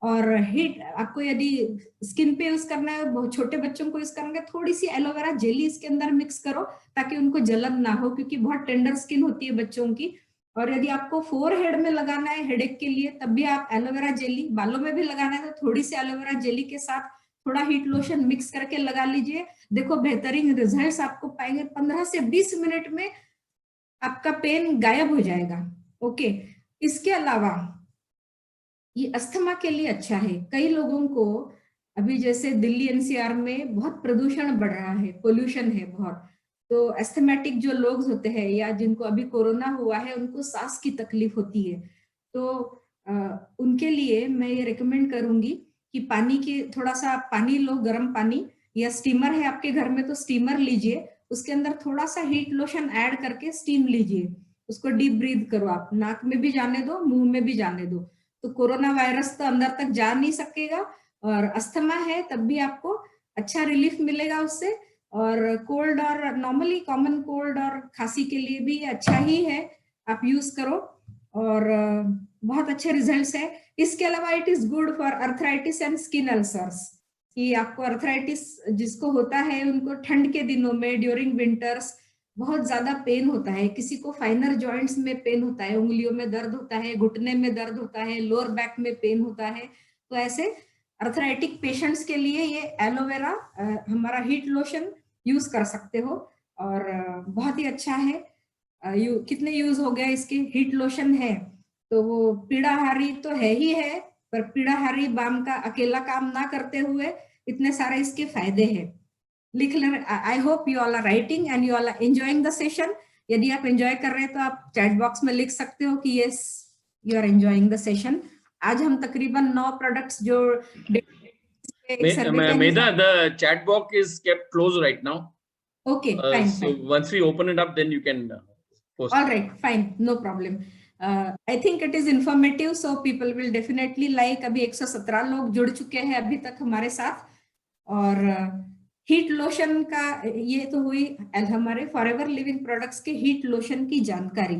और हीट आपको यदि स्किन पे यूज करना है, बहुत छोटे बच्चों को यूज करेंगे, थोड़ी सी एलोवेरा जेली इसके अंदर मिक्स करो ताकि उनको जलन ना हो, क्योंकि बहुत टेंडर स्किन होती है बच्चों की. और यदि आपको फोरहेड में लगाना है हेडेक के लिए, तब भी आप एलोवेरा जेली, बालों में भी लगाना है तो थोड़ी सी एलोवेरा जेली के साथ थोड़ा हीट लोशन मिक्स करके लगा लीजिए. देखो बेहतरीन रिजल्ट्स आपको पाएंगे. 15 से 20 मिनट में आपका पेन गायब हो जाएगा. ओके, इसके अलावा ये अस्थमा के लिए अच्छा है. कई लोगों को अभी जैसे दिल्ली एनसीआर में बहुत प्रदूषण बढ़ रहा है, पोल्यूशन है बहुत, तो एस्थमेटिक जो लोग होते हैं या जिनको अभी कोरोना हुआ है, उनको सांस की तकलीफ होती है, तो उनके लिए मैं ये रिकमेंड करूंगी कि पानी की थोड़ा सा पानी लो, गर्म पानी, या स्टीमर है आपके घर में तो स्टीमर लीजिए, उसके अंदर थोड़ा सा हीट लोशन ऐड करके स्टीम लीजिए, उसको डीप ब्रीथ करो आप, नाक में भी जाने दो, मुंह में भी जाने दो, तो कोरोना वायरस तो अंदर तक जा नहीं सकेगा. और अस्थमा है तब भी आपको अच्छा रिलीफ मिलेगा उससे. और कोल्ड और नॉर्मली कॉमन कोल्ड और खांसी के लिए भी अच्छा ही है, आप यूज करो, और बहुत अच्छे रिजल्ट्स है. इसके अलावा it is good for arthritis and skin ulcers, कि आपको अर्थराइटिस जिसको होता है, उनको ठंड के दिनों में ड्यूरिंग विंटर्स बहुत ज्यादा पेन होता है, किसी को फाइनर जॉइंट्स में पेन होता है, उंगलियों में दर्द होता है, घुटने में दर्द होता है, लोअर बैक में पेन होता है, तो ऐसे अर्थराइटिक पेशेंट्स के लिए ये एलोवेरा हमारा हीट लोशन यूज कर सकते हो, और बहुत ही अच्छा है. कितने यूज हो गया इसके हीट लोशन है, तो वो पीड़ाहारी तो है ही है, पर पीड़ाहारी बाम का अकेला काम ना करते हुए इतने सारे इसके फायदे हैं. लिख ले. I hope you all are writing and you all are enjoying the session. यदि आप एंजॉय कर रहे हैं तो आप चैट बॉक्स में लिख सकते हो कि yes you are enjoying the session. आज हम तकरीबन 9 प्रोडक्ट्स जो Medha, the chat box is kept closed right now. Okay, fine. So fine. once we open it up, then you can post. All right, fine, no problem. I think it is informative, so people will definitely like. अभी 117 लोग जुड़ चुके हैं अभी तक हमारे साथ. और हीट लोशन का ये तो हुई हमारे फॉरएवर लिविंग प्रोडक्ट्स के हीट लोशन की जानकारी.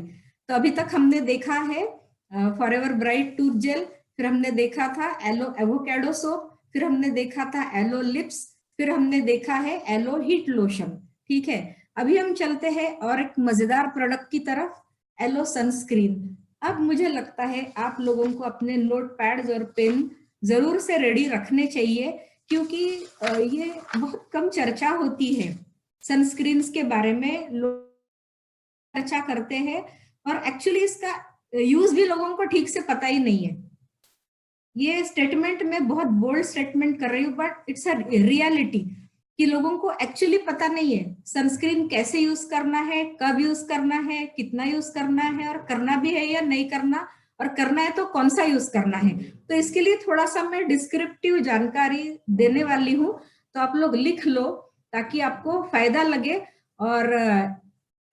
तो अभी तक हमने देखा है फॉरएवर ब्राइट टूथ जेल, फिर हमने देखा था एलो एवोकाडो सोप, फिर हमने देखा था एलो लिप्स, फिर हमने देखा है एलो हीट लोशन. ठीक है, अभी हम चलते हैं और एक मजेदार प्रोडक्ट की तरफ, एलो सनस्क्रीन. अब मुझे लगता है आप लोगों को अपने नोट पैड्स और पेन जरूर से रेडी रखने चाहिए, क्योंकि ये बहुत कम चर्चा होती है सनस्क्रीन्स के बारे में. लोग चर्चा करते हैं और एक्चुअली इसका यूज भी लोगों को ठीक से पता ही नहीं है. ये स्टेटमेंट में बहुत बोल्ड स्टेटमेंट कर रही हूँ, बट इट्स अ रियलिटी कि लोगों को एक्चुअली पता नहीं है सनस्क्रीन कैसे यूज करना है, कब यूज करना है, कितना यूज करना है, और करना भी है या नहीं करना, और करना है तो कौन सा यूज करना है। तो इसके लिए थोड़ा सा मैं डिस्क्रिप्टिव जानकारी देने वाली हूँ, तो आप लोग लिख लो ताकि आपको फायदा लगे। और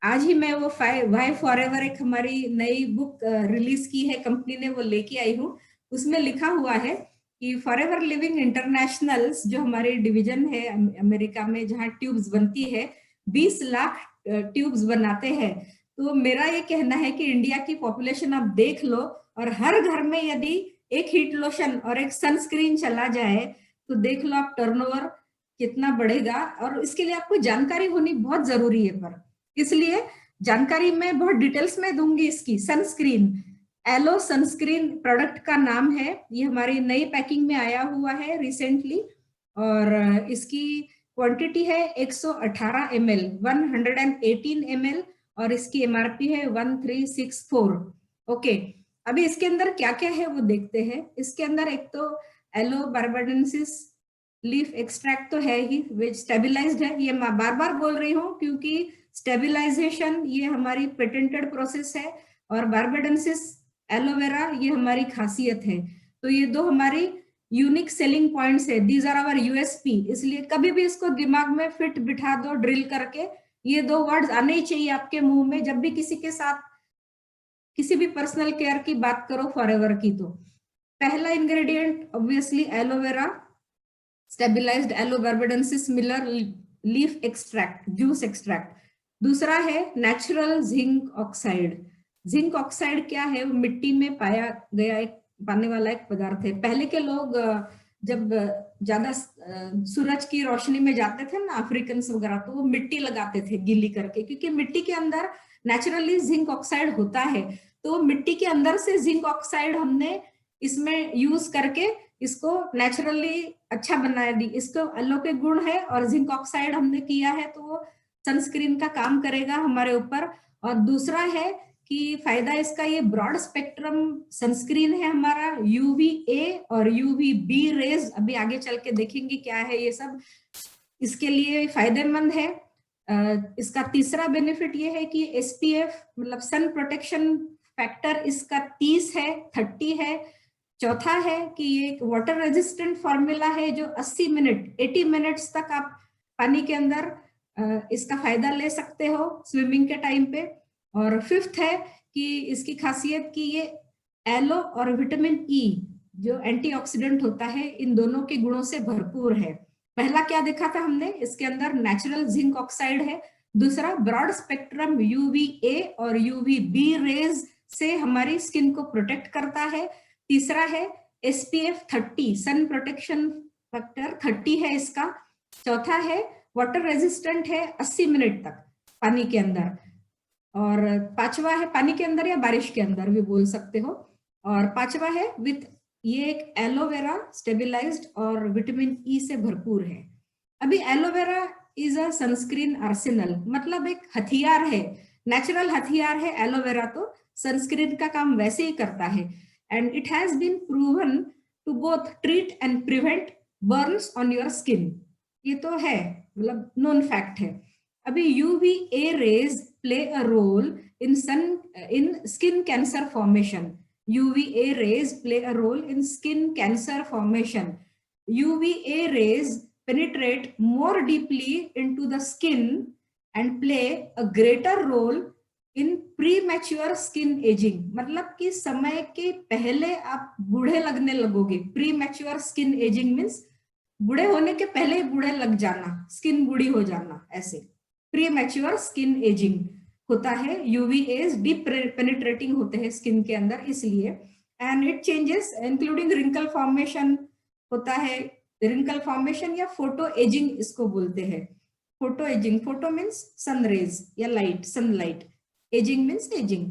आज ही मैं वो वाई फॉरएवर एक हमारी नई बुक रिलीज की है, कंपनी ने, वो लेके आई हूँ। उसमें लिखा हुआ है कि फॉरएवर लिविंग इंटरनेशनल्स जो हमारी डिवीजन है अमेरिका में, जहाँ ट्यूब्स बनती है, 20 लाख ट्यूब्स बनाते हैं। तो मेरा ये कहना है कि इंडिया की पॉपुलेशन आप देख लो, और हर घर में यदि एक हीट लोशन और एक सनस्क्रीन चला जाए तो देख लो आप टर्नओवर कितना बढ़ेगा। और इसके लिए आपको जानकारी होनी बहुत जरूरी है, पर इसलिए जानकारी मैं बहुत डिटेल्स में दूंगी। इसकी सनस्क्रीन, एलो सनस्क्रीन प्रोडक्ट का नाम है, ये हमारी नई पैकिंग में आया हुआ है रिसेंटली, और इसकी क्वांटिटी है 118 ml, 118 ml, और इसकी एमआरपी है 1364। ओके, अभी इसके अंदर क्या क्या है वो देखते हैं। इसके अंदर एक तो एलो बार्बाडेंसिस लीफ एक्सट्रैक्ट तो है ही, विच स्टेबलाइज्ड है। ये मैं बार बार बोल रही हूँ क्योंकि स्टेबलाइजेशन ये हमारी पेटेंटेड प्रोसेस है, और बार्बाडेंसिस एलोवेरा ये हमारी खासियत है। तो ये दो हमारी यूनिक सेलिंग पॉइंट्स है, दीज आर आवर यूएसपी। इसलिए कभी भी इसको दिमाग में फिट बिठा दो, ड्रिल करके, ये दो वर्ड्स आने ही चाहिए आपके मुंह में जब भी किसी के साथ किसी भी पर्सनल केयर की बात करो फॉरएवर की। तो पहला ingredient obviously aloe vera, stabilized aloe barbadensis miller leaf extract, juice extract. दूसरा है natural zinc oxide. Zinc oxide क्या है? वो मिट्टी में पाने वाला एक पदार्थ है। पहले के लोग जब ज्यादा सूरज की रोशनी में जाते थे ना, अफ्रीकन वगैरह, तो वो मिट्टी लगाते थे गीली करके, क्योंकि मिट्टी के अंदर नेचुरली जिंक ऑक्साइड होता है। तो मिट्टी के अंदर से जिंक ऑक्साइड हमने इसमें यूज करके इसको नेचुरली अच्छा बना दी। इसको एलो के गुण है और जिंक ऑक्साइड हमने किया है, तो वो सनस्क्रीन का काम करेगा हमारे ऊपर। और दूसरा है कि फायदा इसका, ये ब्रॉड स्पेक्ट्रम सनस्क्रीन है हमारा, UVA और UVB रेज, अभी आगे चल के देखेंगे क्या है ये सब, इसके लिए फायदेमंद है। इसका तीसरा बेनिफिट ये है कि SPF मतलब सन प्रोटेक्शन फैक्टर इसका 30 है, 30 है। चौथा है कि ये एक वाटर रेजिस्टेंट फॉर्मूला है जो 80 मिनट्स तक आप पानी के अंदर इसका फायदा ले सकते हो स्विमिंग के टाइम पे। और फिफ्थ है कि इसकी खासियत कि ये एलो और विटामिन E जो एंटीऑक्सीडेंट होता है, इन दोनों के गुणों से भरपूर है। पहला क्या देखा था हमने, इसके अंदर नेचुरल जिंक ऑक्साइड है। दूसरा, ब्रॉड स्पेक्ट्रम UVA और UVB रेज से हमारी स्किन को प्रोटेक्ट करता है। तीसरा है SPF 30, सन प्रोटेक्शन फैक्टर 30 है इसका। चौथा है वाटर रेजिस्टेंट है 80 मिनट तक पानी के अंदर। और पांचवा है पानी के अंदर या बारिश के अंदर भी बोल सकते हो। और पांचवा है विथ, ये एक एलोवेरा स्टेबलाइज्ड और विटामिन E से भरपूर है। अभी aloe vera is a sunscreen Arsenal, मतलब एक हथियार है, नेचुरल हथियार है एलोवेरा, तो सनस्क्रीन का काम वैसे ही करता है। And it has been proven to both treat and prevent burns on your skin. ये तो है, मतलब नोन फैक्ट है। अभी UVA rays play a role in skin cancer formation. UVA rays play a role in skin cancer formation. UVA rays penetrate more deeply into the skin and play a greater role in premature skin aging. मतलब कि समय के पहले आप बूढ़े लगने लगोगे। Premature skin aging means बूढ़े होने के पहले बूढ़े लग जाना, स्किन बूढ़ी हो जाना, ऐसे प्रीमैच्योर स्किन एजिंग होता है। UVAs डीप पेनिट्रेटिंग होते हैं स्किन के अंदर, इसलिए। And it changes including wrinkle formation होता है, रिंकल फॉर्मेशन या फोटो एजिंग इसको बोलते हैं। Photo ageing, photo means sun rays या light, sunlight, ageing means ageing.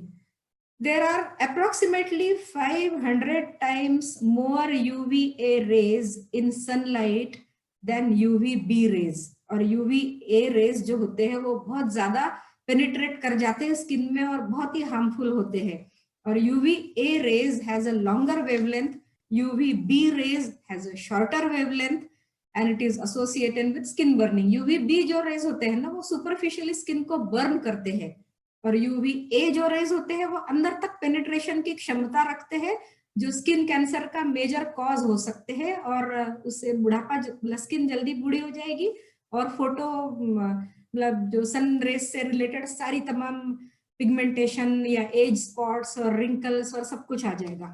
There are approximately 500 times more UVA rays in sunlight than UVB rays. और UVA rays जो होते हैं वो बहुत ज्यादा पेनिट्रेट कर जाते हैं स्किन में और बहुत ही हार्मफुल होते हैं। और UVA rays has a longer wavelength, UVB rays has a shorter wavelength. And it is associated with skin burning. UVB जो रेज होते हैं ना वो सुपरफिशियली स्किन को बर्न करते हैं, और यूवीए जो रेज होते हैं वो अंदर तक पेनिट्रेशन की क्षमता रखते हैं, जो स्किन कैंसर का मेजर कॉज हो सकते हैं, और उससे बुढ़ापा, स्किन जल्दी बूढ़ी हो जाएगी, और फोटो मतलब जो सन रेज से रिलेटेड सारी तमाम पिगमेंटेशन या एज स्पॉट्स और रिंकल्स और सब कुछ आ जाएगा।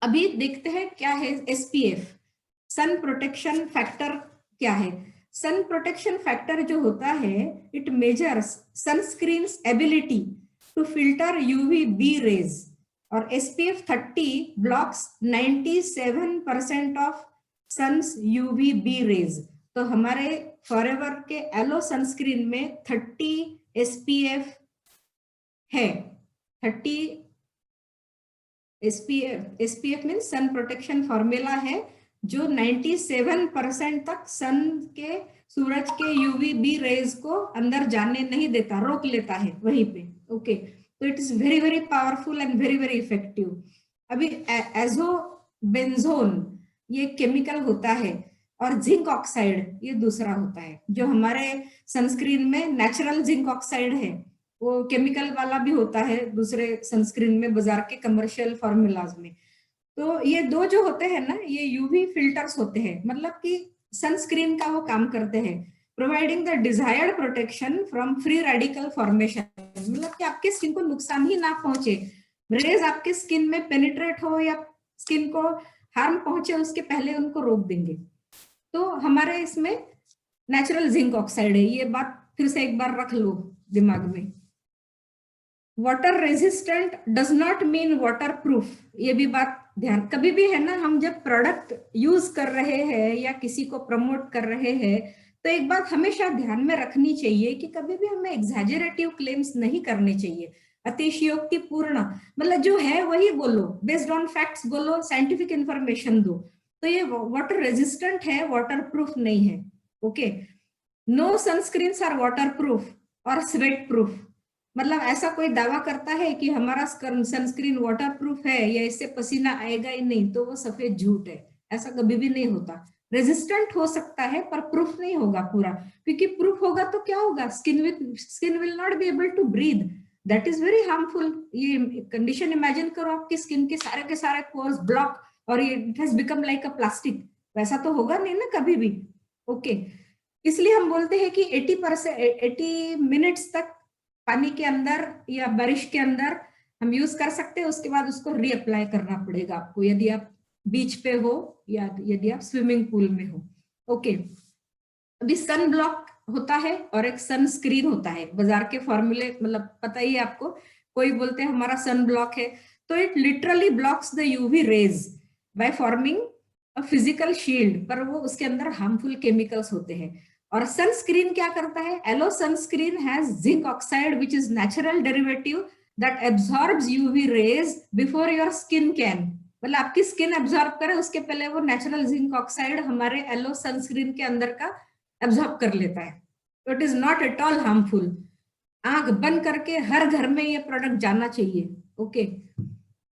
अभी देखते हैं क्या है एसपीएफ, सन प्रोटेक्शन फैक्टर क्या है। सन प्रोटेक्शन फैक्टर जो होता है, it measures sunscreens ability to filter UVB rays, और SPF 30 blocks 97% of sun's UVB rays. तो हमारे फॉरएवर के एलो सनस्क्रीन में 30 SPF है। 30 SPF mean sun protection formula है, जो 97% तक सन के, सूरज के यूवीबी रेज को अंदर जाने नहीं देता, रोक लेता है वहीं पे। ओके, तो it is very very powerful and very very effective. अभी एजोबेंजोन ये केमिकल होता है, और जिंक ऑक्साइड ये दूसरा होता है। जो हमारे सनस्क्रीन में नेचुरल जिंक ऑक्साइड है, वो केमिकल वाला भी होता है दूसरे सनस्क्रीन में, बाजार के कमर्शियल फॉर्मूलाज में। तो ये दो जो होते हैं ना, ये यूवी फिल्टर्स होते हैं, मतलब कि सनस्क्रीन का वो काम करते हैं, providing the desired protection from free radical formation, मतलब कि आपके स्किन को नुकसान ही ना पहुंचे, रेज आपके स्किन में पेनिट्रेट हो या स्किन को हार्म पहुंचे उसके पहले उनको रोक देंगे। तो हमारे इसमें नेचुरल जिंक ऑक्साइड है, ये बात फिर से एक बार रख लो दिमाग में। Water resistant does not mean water proof, ये भी बात ध्यान, कभी भी है ना, हम जब प्रोडक्ट यूज कर रहे हैं या किसी को प्रमोट कर रहे हैं, तो एक बात हमेशा ध्यान में रखनी चाहिए कि कभी भी हमें एग्जैजरेटिव क्लेम्स नहीं करने चाहिए, अतिशयोक्तिपूर्ण, मतलब जो है वही बोलो, बेस्ड ऑन फैक्ट्स बोलो, साइंटिफिक इंफॉर्मेशन दो। तो ये वाटर रेजिस्टेंट है, वाटर प्रूफ नहीं है। Okay, no sunscreens are water proof और स्वेट प्रूफ, मतलब ऐसा कोई दावा करता है कि हमारा सनस्क्रीन वाटर प्रूफ है या इससे पसीना आएगा ही नहीं, तो वो सफेद झूठ है, ऐसा कभी भी नहीं होता। रेजिस्टेंट हो सकता है पर प्रूफ नहीं होगा पूरा, क्योंकि प्रूफ होगा तो क्या होगा, skin will not be able to breathe, that is very harmful. ये कंडीशन इमेजिन करो, आपकी स्किन के सारे पोर्स ब्लॉक और ये it has become like a plastic, वैसा तो होगा नहीं ना कभी भी। ओके, इसलिए हम बोलते हैं कि 80 मिनट्स तक पानी के अंदर या बारिश के अंदर हम यूज कर सकते हैं, उसके बाद उसको रीअप्लाई करना पड़ेगा आपको, यदि आप बीच पे हो या यदि आप स्विमिंग पूल में हो। ओके, अभी सन ब्लॉक होता है और एक सन स्क्रीन होता है, बाजार के फॉर्मूले मतलब पता ही है आपको, कोई बोलते हैं हमारा सन ब्लॉक है, तो it literally blocks the UV rays by forming a physical shield, पर वो उसके अंदर हार्मफुल केमिकल्स होते हैं। और सनस्क्रीन क्या करता है, aloe sunscreen has zinc oxide which is natural derivative that absorbs UV rays before your skin can, मतलब आपकी स्किन एब्सॉर्ब करे उसके पहले वो नेचुरल जिंक ऑक्साइड हमारे एलो सनस्क्रीन के अंदर का एब्सॉर्ब कर लेता है। तो it is not at all harmful. आंख बंद करके हर घर में ये प्रोडक्ट जाना चाहिए। Okay,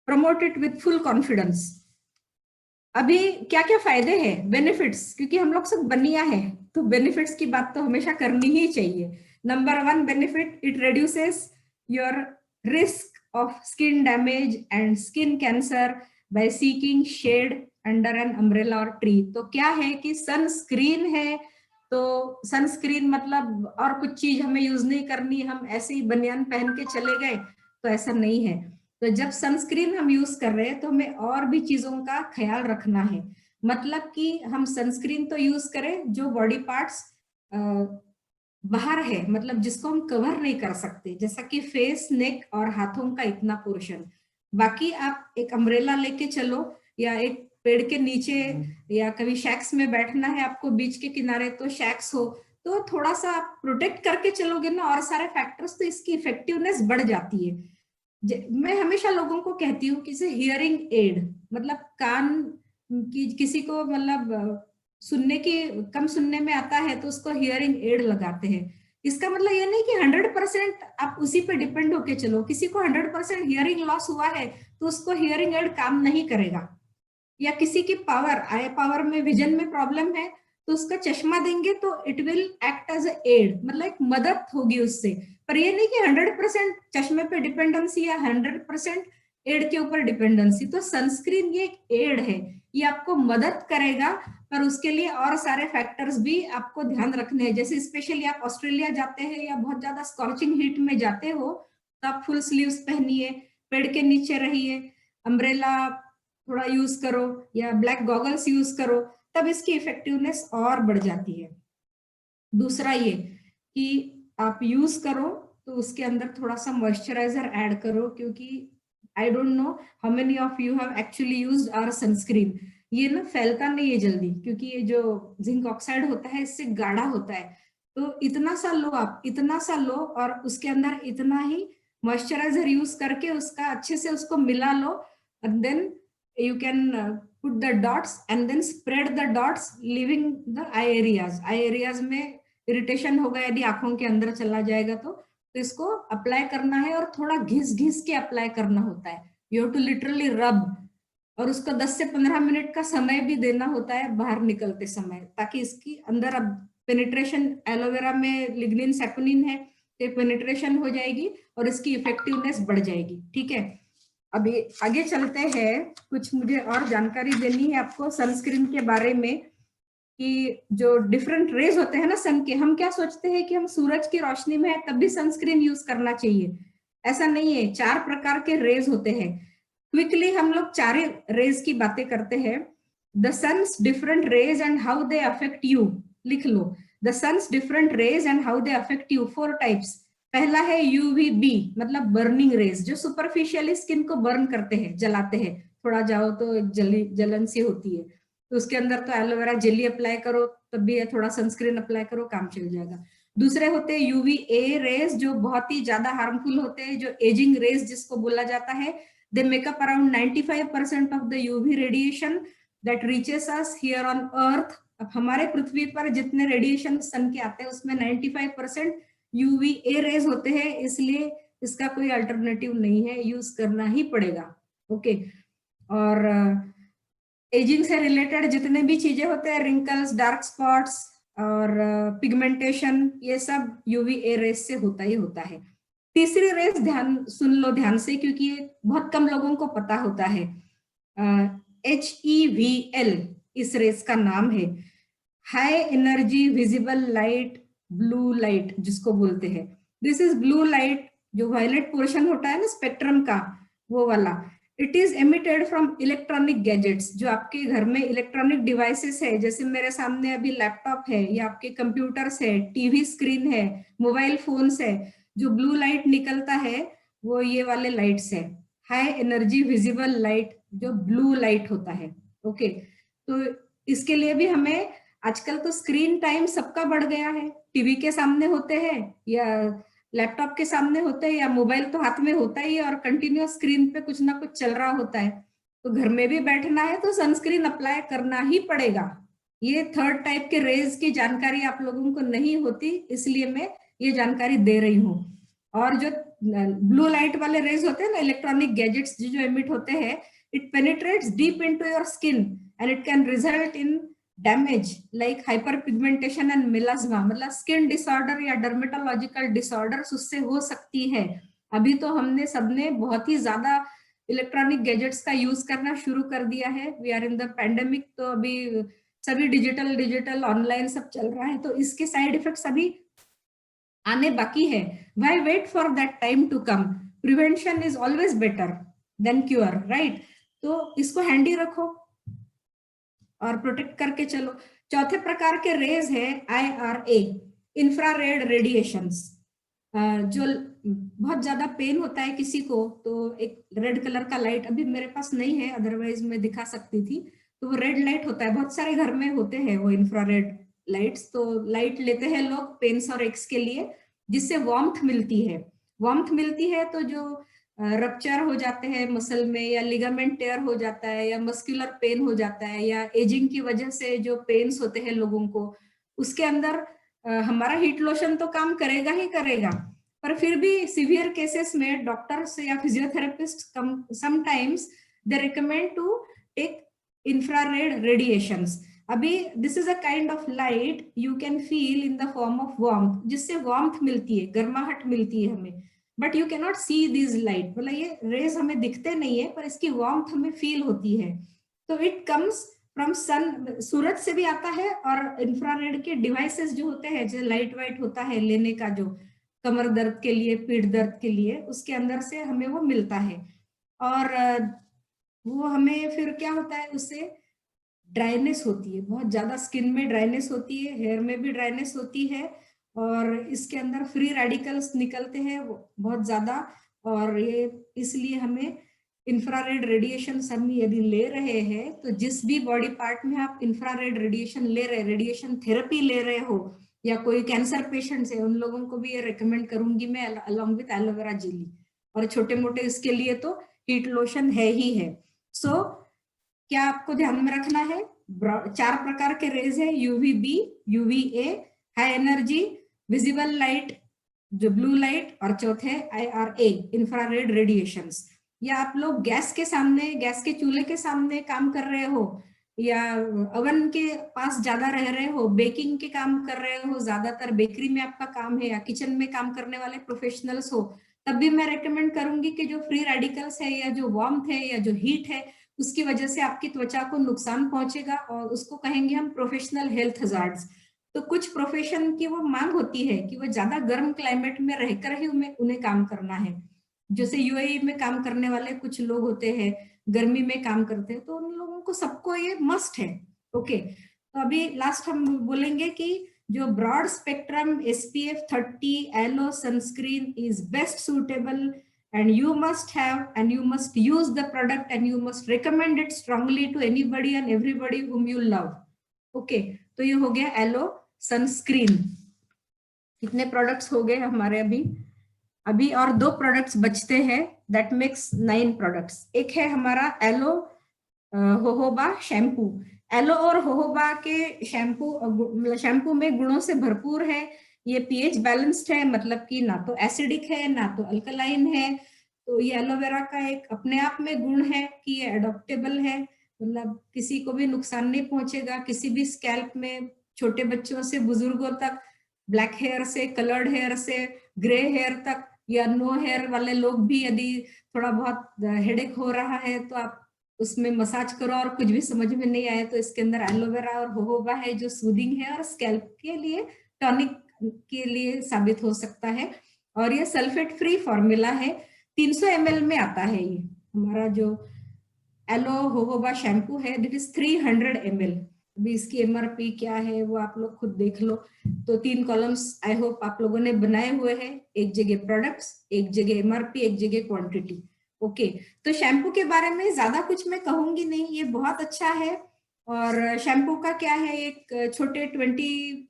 promote it with full confidence. अभी क्या क्या फायदे हैं, बेनिफिट्स, क्योंकि हम लोग सब बनिया है तो बेनिफिट्स की बात तो हमेशा करनी ही चाहिए। Number 1 benefit, it reduces your risk of skin damage and skin cancer by seeking shade under an umbrella और ट्री। तो क्या है कि सनस्क्रीन है, तो सनस्क्रीन मतलब और कुछ चीज हमें यूज नहीं करनी, हम ऐसे ही बनियान पहन के चले गए, तो ऐसा नहीं है। तो जब सनस्क्रीन हम यूज कर रहे हैं तो हमें और भी चीजों का ख्याल रखना है, मतलब कि हम सनस्क्रीन तो यूज करें जो बॉडी पार्ट्स बाहर है, मतलब जिसको हम कवर नहीं कर सकते, जैसा कि फेस, नेक और हाथों का इतना पोर्शन। बाकी आप एक अम्ब्रेला लेके चलो या एक पेड़ के नीचे, या कभी शैक्स में बैठना है आपको बीच के किनारे, तो शैक्स हो तो थोड़ा सा आप प्रोटेक्ट करके चलोगे ना, और सारे फैक्टर्स, तो इसकी इफेक्टिवनेस बढ़ जाती है। मैं हमेशा लोगों को कहती हूँ कि हियरिंग एड, मतलब कान की किसी को मतलब सुनने की कम सुनने में आता है तो उसको हियरिंग एड लगाते हैं। इसका मतलब ये नहीं कि 100% आप उसी पे डिपेंड होके चलो, किसी को 100% हियरिंग लॉस हुआ है तो उसको हियरिंग एड काम नहीं करेगा। या किसी की पावर, आई पावर में, विजन में प्रॉब्लम है, तो उसका चश्मा देंगे तो it will act as aid, मतलब एक मदद होगी उससे। पर ये नहीं कि 100% चश्मे पे डिपेंडेंसी या 100% एड के ऊपर डिपेंडेंसी। तो सनस्क्रीन ये एक एड है, ये आपको मदद करेगा, पर उसके लिए और सारे फैक्टर्स भी आपको ध्यान रखने हैं। जैसे स्पेशली आप ऑस्ट्रेलिया जाते हैं या बहुत ज्यादा स्कॉचिंग हीट में जाते हो, तो आप फुल स्लीव्स पहनिए, पेड़ के नीचे रहिए, अम्ब्रेला थोड़ा यूज करो या ब्लैक गॉगल्स यूज करो, तब इसकी इफेक्टिवनेस और बढ़ जाती है। दूसरा ये कि आप यूज करो तो उसके अंदर थोड़ा सा मॉइस्चराइजर ऐड करो, क्योंकि I don't know how many of you have actually used our sunscreen. ये ना फैलता नहीं है जल्दी, क्योंकि ये जो जिंक ऑक्साइड होता है इससे गाढ़ा होता है। तो इतना सा लो, आप इतना सा लो और उसके अंदर इतना ही मॉइस्चराइजर यूज करके उसका अच्छे से उसको मिला लो, and then you can put the dots and then spread the dots leaving the eye areas. eye areas में इरिटेशन होगा, यदि आंखों के अंदर चला जाएगा तो इसको अप्लाई करना है और थोड़ा घिस घिस के अप्लाई करना होता है। यू हैव टू लिटरली रब, और उसको 10 से 15 मिनट का समय भी देना होता है बाहर निकलते समय, ताकि इसकी अंदर अब पेनिट्रेशन, एलोवेरा में लिग्निन सैपोनिन है, तो पेनिट्रेशन हो जाएगी और इसकी इफेक्टिवनेस बढ़ जाएगी। ठीक है, अभी आगे चलते हैं। कुछ मुझे और जानकारी देनी है आपको सनस्क्रीन के बारे में, कि जो डिफरेंट रेज होते हैं ना सन के, हम क्या सोचते हैं कि हम सूरज की रोशनी में है तब भी सनस्क्रीन यूज करना चाहिए। ऐसा नहीं है, 4 प्रकार के रेज होते हैं। क्विकली हम लोग 4 रेज की बातें करते हैं। The sun's different rays and how they affect you, लिख लो। The sun's different rays and how they affect you, 4 types. पहला है यूवीबी, मतलब बर्निंग रेज, जो सुपरफिशियली स्किन को बर्न करते हैं, जलाते हैं, थोड़ा जाओ तो जलन सी होती है, तो उसके अंदर तो एलोवेरा जेली अप्लाई करो तब भी है, थोड़ा सनस्क्रीन अप्लाई करो, काम चल जाएगा। दूसरे होते हैं यूवीए रेज, जो बहुत ही ज्यादा हार्मफुल होते हैं, जो एजिंग रेज जिसको बोला जाता है। They make up around 95% of the UV radiation that reaches us here on earth. अब हमारे पृथ्वी पर जितने रेडिएशन सन के आते हैं उसमें 95% यूवीए रेज होते हैं, इसलिए इसका कोई अल्टरनेटिव नहीं है, यूज करना ही पड़ेगा। ओके, और एजिंग से रिलेटेड जितने भी चीजें होते हैं, रिंकल्स, डार्क स्पॉट्स और पिगमेंटेशन, ये सब यूवीए रेज से होता ही होता है। तीसरी रेज ध्यान सुन लो ध्यान से, क्योंकि ये बहुत कम लोगों को पता होता है। HEVL इस रेज का नाम है, high energy visible light blue light जिसको बोलते हैं। दिस इज ब्लू लाइट, जो वायलेट पोर्शन होता है ना स्पेक्ट्रम का, वो वाला। It is emitted from electronic gadgets, जो आपके घर में इलेक्ट्रॉनिक डिवाइसेस है, जैसे मेरे सामने अभी लैपटॉप है या आपके कंप्यूटर्स है, टीवी स्क्रीन है, मोबाइल फोन्स है, जो ब्लू लाइट निकलता है वो ये वाले लाइट्स है, हाई एनर्जी विजिबल लाइट, जो ब्लू लाइट होता है। ओके, तो इसके लिए भी हमें, आजकल तो स्क्रीन टाइम सबका बढ़ गया है, टीवी के सामने होते हैं या लैपटॉप के सामने होते हैं या मोबाइल तो हाथ में होता ही है, और कंटिन्यूअस स्क्रीन पे कुछ ना कुछ चल रहा होता है। तो घर में भी बैठना है तो सनस्क्रीन अप्लाई करना ही पड़ेगा। ये 3rd टाइप के रेज की जानकारी आप लोगों को नहीं होती, इसलिए मैं ये जानकारी दे रही हूँ। और जो ब्लू लाइट वाले रेज होते हैं ना, इलेक्ट्रॉनिक गैजेट्स जो एमिट होते हैं, it penetrates deep into your skin and it can result in damage like hyperpigmentation and melasma, मतलब स्किन डिसऑर्डर या डर्मेटोलॉजिकल डिसऑर्डर्स उससे हो सकती है। अभी तो हमने सबने बहुत ही ज्यादा इलेक्ट्रॉनिक गैजेट्स का यूज करना शुरू कर दिया है, we are in the pandemic, तो अभी सभी डिजिटल ऑनलाइन सब चल रहा है, तो इसके साइड इफेक्ट्स अभी आने बाकी है। Why wait for that time to come, prevention is always better than cure, right. तो इसको हैंडी रखो और प्रोटेक्ट करके चलो। चौथे प्रकार के रेज है IRA, इंफ्रारेड रेडिएशंस। जो बहुत ज्यादा पेन होता है किसी को, तो एक रेड कलर का लाइट, अभी मेरे पास नहीं है, अदरवाइज मैं दिखा सकती थी, तो वो रेड लाइट होता है, बहुत सारे घर में होते हैं वो इंफ्रारेड लाइट्स। तो लाइट लेते हैं लोग पेन्स और एक्स के लिए, जिससे वार्मथ मिलती है। वार्मथ मिलती है तो जो रप्चर हो जाते हैं मसल में, या लिगामेंट टेयर हो जाता है, या मस्कुलर पेन हो जाता है, या एजिंग की वजह से जो पेन्स होते हैं लोगों को, उसके अंदर हमारा हीट लोशन तो काम करेगा ही करेगा, पर फिर भी सीवियर केसेस में डॉक्टर्स या physiotherapist sometimes they recommend to take infrared radiations. अभी this is a kind of light you can feel in the form of warmth, जिससे वार्मथ मिलती है, गर्माहट मिलती है हमें, but you can not see this light, मतलब ये रेज हमें दिखते नहीं है पर इसकी वार्मथ हमें फील होती है। तो इट कम्स फ्रॉम सन, सूरज से भी आता है, और इंफ्रारेड के डिवाइसेस जो होते हैं, जो लाइट वाइट होता है लेने का, जो कमर दर्द के लिए, पीठ दर्द के लिए, उसके अंदर से हमें वो मिलता है। और वो हमें फिर क्या होता है, उससे ड्राइनेस होती है, बहुत ज्यादा स्किन में ड्राइनेस होती है, हेयर में भी ड्राइनेस होती है, और इसके अंदर फ्री रेडिकल्स निकलते हैं बहुत ज्यादा। और ये इसलिए हमें इंफ्रारेड रेडिएशन हम यदि ले रहे हैं, तो जिस भी बॉडी पार्ट में आप इंफ्रारेड रेडिएशन ले रहे, रेडिएशन थेरेपी ले रहे हो, या कोई कैंसर पेशेंट्स है, उन लोगों को भी ये रेकमेंड करूंगी मैं, अलॉन्ग विथ एलोवेरा जेली। और छोटे मोटे इसके लिए तो हीट लोशन है ही है। सो क्या आपको ध्यान में रखना है, 4 प्रकार के रेज है, UVB, UVA, high energy, visible light जो ब्लू लाइट, और चौथे IRA, इंफ्रारेड रेडिएशंस। या आप लोग गैस के सामने, गैस के चूल्हे के सामने काम कर रहे हो, या ओवन के पास ज्यादा रह रहे हो, बेकिंग के काम कर रहे हो, ज्यादातर बेकरी में आपका काम है, या किचन में काम करने वाले प्रोफेशनल्स हो, तब भी मैं रेकमेंड करूंगी कि जो फ्री रेडिकल्स है, या जो वार्मथ है, या जो हीट है, उसकी वजह से आपकी त्वचा को नुकसान पहुंचेगा, और उसको कहेंगे हम प्रोफेशनल हेल्थ हजार्ड्स। तो कुछ प्रोफेशन की वो मांग होती है कि वो ज्यादा गर्म क्लाइमेट में रहकर ही उन्हें काम करना है। जैसे यूएई में काम करने वाले कुछ लोग होते हैं, गर्मी में काम करते हैं, तो उन लोगों को सबको ये मस्ट है। ओके, तो अभी लास्ट हम बोलेंगे कि जो broad spectrum SPF 30 aloe sunscreen is best suitable, and you must have and you must use the product and you must recommend it strongly to anybody and everybody whom you love. Okay, तो ये हो गया एलो सनस्क्रीन। कितने प्रोडक्ट्स हो गए हमारे अभी और 2 प्रोडक्ट्स बचते हैं, दैट मेक्स 9 प्रोडक्ट्स। एक है हमारा एलो होहोबा शैम्पू। एलो और होहोबा के शैम्पू में गुणों से भरपूर है, ये pH बैलेंस्ड है, मतलब कि ना तो एसिडिक है ना तो अल्कलाइन है। तो ये एलोवेरा का एक अपने आप में गुण है कि ये एडॉप्टेबल है, मतलब किसी को भी नुकसान नहीं पहुंचेगा, किसी भी स्कैल्प में, छोटे बच्चों से बुजुर्गों तक, ब्लैक हेयर से कलर्ड हेयर से ग्रे हेयर तक, या नो हेयर वाले लोग भी यदि थोड़ा बहुत हेडेक हो रहा है तो आप उसमें मसाज करो, और कुछ भी समझ में नहीं आए तो इसके अंदर एलोवेरा और होहोबा है जो सूदिंग है और स्कैल्प के लिए टॉनिक के लिए साबित हो सकता है। और ये सल्फेट फ्री फॉर्मूला है, 300 ml में आता है। ये हमारा जो एलो होहोबा शैम्पू है दिट इज 300 ml। अभी इसकी MRP क्या है वो आप लोग खुद देख लो। तो 3 कॉलम्स आई होप आप लोगों ने बनाए हुए हैं, एक जगह प्रोडक्ट्स, एक जगह MRP, एक जगह क्वांटिटी। ओके, तो शैम्पू के बारे में ज्यादा कुछ मैं कहूंगी नहीं, ये बहुत अच्छा है। और शैम्पू का क्या है, एक छोटे 20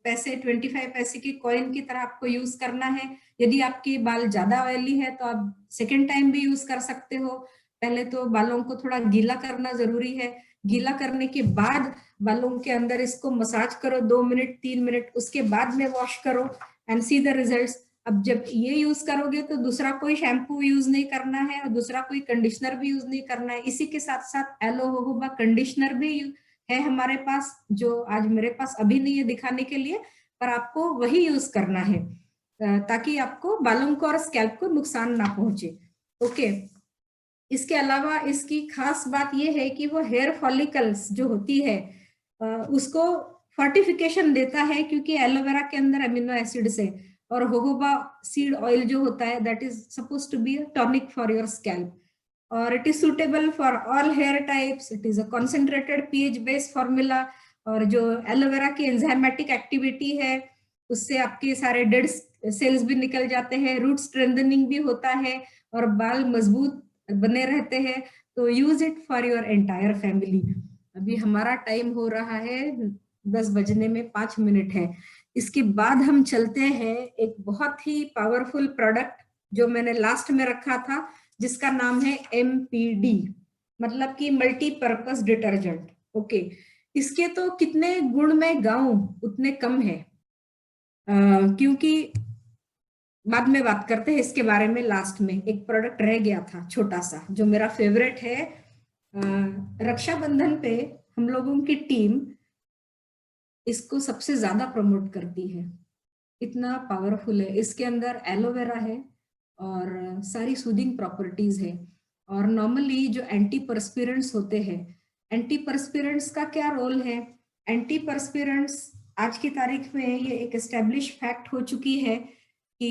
पैसे 25 पैसे के कॉइन की तरह आपको यूज करना है। यदि आपके बाल ज्यादा ऑयली है तो आप सेकेंड टाइम भी यूज कर सकते हो। पहले तो बालों को थोड़ा गीला करना जरूरी है, गीला करने के बाद बालों के अंदर इसको मसाज करो 2 मिनट 3 मिनट, उसके बाद में वॉश करो एंड सी द रिजल्ट्स। अब जब ये यूज करोगे तो दूसरा कोई शैम्पू यूज नहीं करना है और दूसरा कोई कंडीशनर भी यूज नहीं करना है। इसी के साथ साथ एलो होहोबा कंडीशनर भी है हमारे पास, जो आज मेरे पास अभी नहीं है दिखाने के लिए, पर आपको वही यूज करना है ताकि आपको बालों को और स्कैल्प को नुकसान ना पहुंचे। ओके, इसके अलावा इसकी खास बात यह है कि वो हेयर फॉलिकल्स जो होती है उसको फोर्टिफिकेशन देता है, क्योंकि एलोवेरा के अंदर अमीनो एसिड्स है, और होहोबा सीड ऑयल जो होता है that is suppose to be a tonic for your scalp, और it is suitable for all hair types. It is a concentrated pH based formula, और जो एलोवेरा की एंजाइमेटिक एक्टिविटी है उससे आपके सारे डेड सेल्स भी निकल जाते हैं, रूट स्ट्रेंथनिंग भी होता है, और बाल मजबूत बने रहते हैं। तो use it for your entire family. अभी हमारा टाइम हो रहा है 10 बजने में 5 मिनट है। इसके बाद हम चलते हैं एक बहुत ही पावरफुल प्रोडक्ट जो मैंने लास्ट में रखा था, जिसका नाम है MPD, मतलब कि मल्टीपर्पस डिटर्जेंट। ओके, इसके तो कितने गुण मैं गाऊं उतने कम है, क्योंकि बाद में बात करते हैं इसके बारे में। लास्ट में एक प्रोडक्ट रह गया था छोटा सा जो मेरा फेवरेट है, रक्षाबंधन पे हम लोगों की टीम इसको सबसे ज्यादा प्रमोट करती है, इतना पावरफुल है। इसके अंदर एलोवेरा है और सारी सूदिंग प्रॉपर्टीज है। और नॉर्मली जो एंटी परस्पिरेंट्स होते हैं, एंटी परस्पिरेंट्स का क्या रोल है? एंटी परस्पिरेंट्स आज की तारीख में ये एक एस्टेब्लिश फैक्ट हो चुकी है कि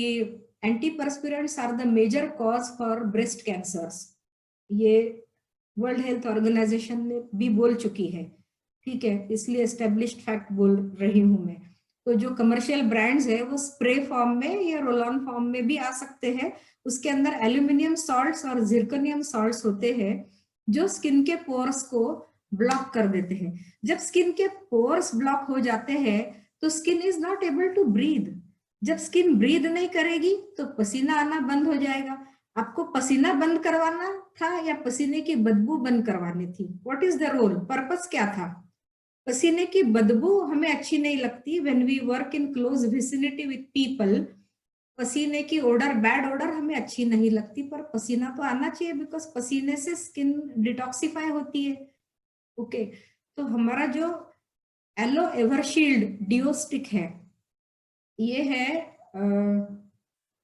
antiperspirants are the major cause for breast cancers. ये वर्ल्ड हेल्थ ऑर्गेनाइजेशन ने भी बोल चुकी है, ठीक है, इसलिए एस्टेब्लिश्ड फैक्ट बोल रही हूं मैं। तो जो कमर्शियल ब्रांड्स है वो स्प्रे फॉर्म में या रोल ऑन फॉर्म में भी आ सकते हैं। उसके अंदर एल्यूमिनियम सॉल्ट्स और जिरकोनियम सॉल्ट्स होते हैं जो स्किन के पोर्स को ब्लॉक कर देते हैं। जब स्किन के पोर्स ब्लॉक हो जाते हैं तो skin is not able to breathe. जब स्किन ब्रीथ नहीं करेगी तो पसीना आना बंद हो जाएगा। आपको पसीना बंद करवाना था या पसीने की बदबू बंद करवानी थी? What is the role, purpose क्या था? पसीने की बदबू हमें अच्छी नहीं लगती when we work in close vicinity with people. पसीने की ओडर, बैड ओडर हमें अच्छी नहीं लगती, पर पसीना तो आना चाहिए बिकॉज पसीने से स्किन डिटॉक्सिफाई होती है। ओके, तो हमारा जो एलो एवरशील्ड डिओ स्टिक है, ये है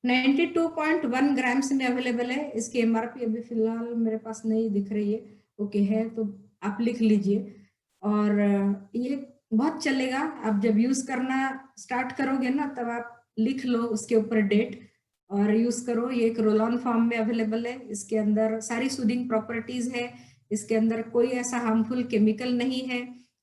92.1 ग्राम्स में अवेलेबल है। इसकी एमआरपी अभी फिलहाल मेरे पास नहीं दिख रही है, ओके है तो आप लिख लीजिए। और ये बहुत चलेगा, आप जब यूज करना स्टार्ट करोगे ना तब आप लिख लो उसके ऊपर डेट और यूज करो। ये एक रोल ऑन फॉर्म में अवेलेबल है, इसके अंदर सारी सूदिंग प्रॉपर्टीज है, इसके अंदर कोई ऐसा हार्मफुल केमिकल नहीं है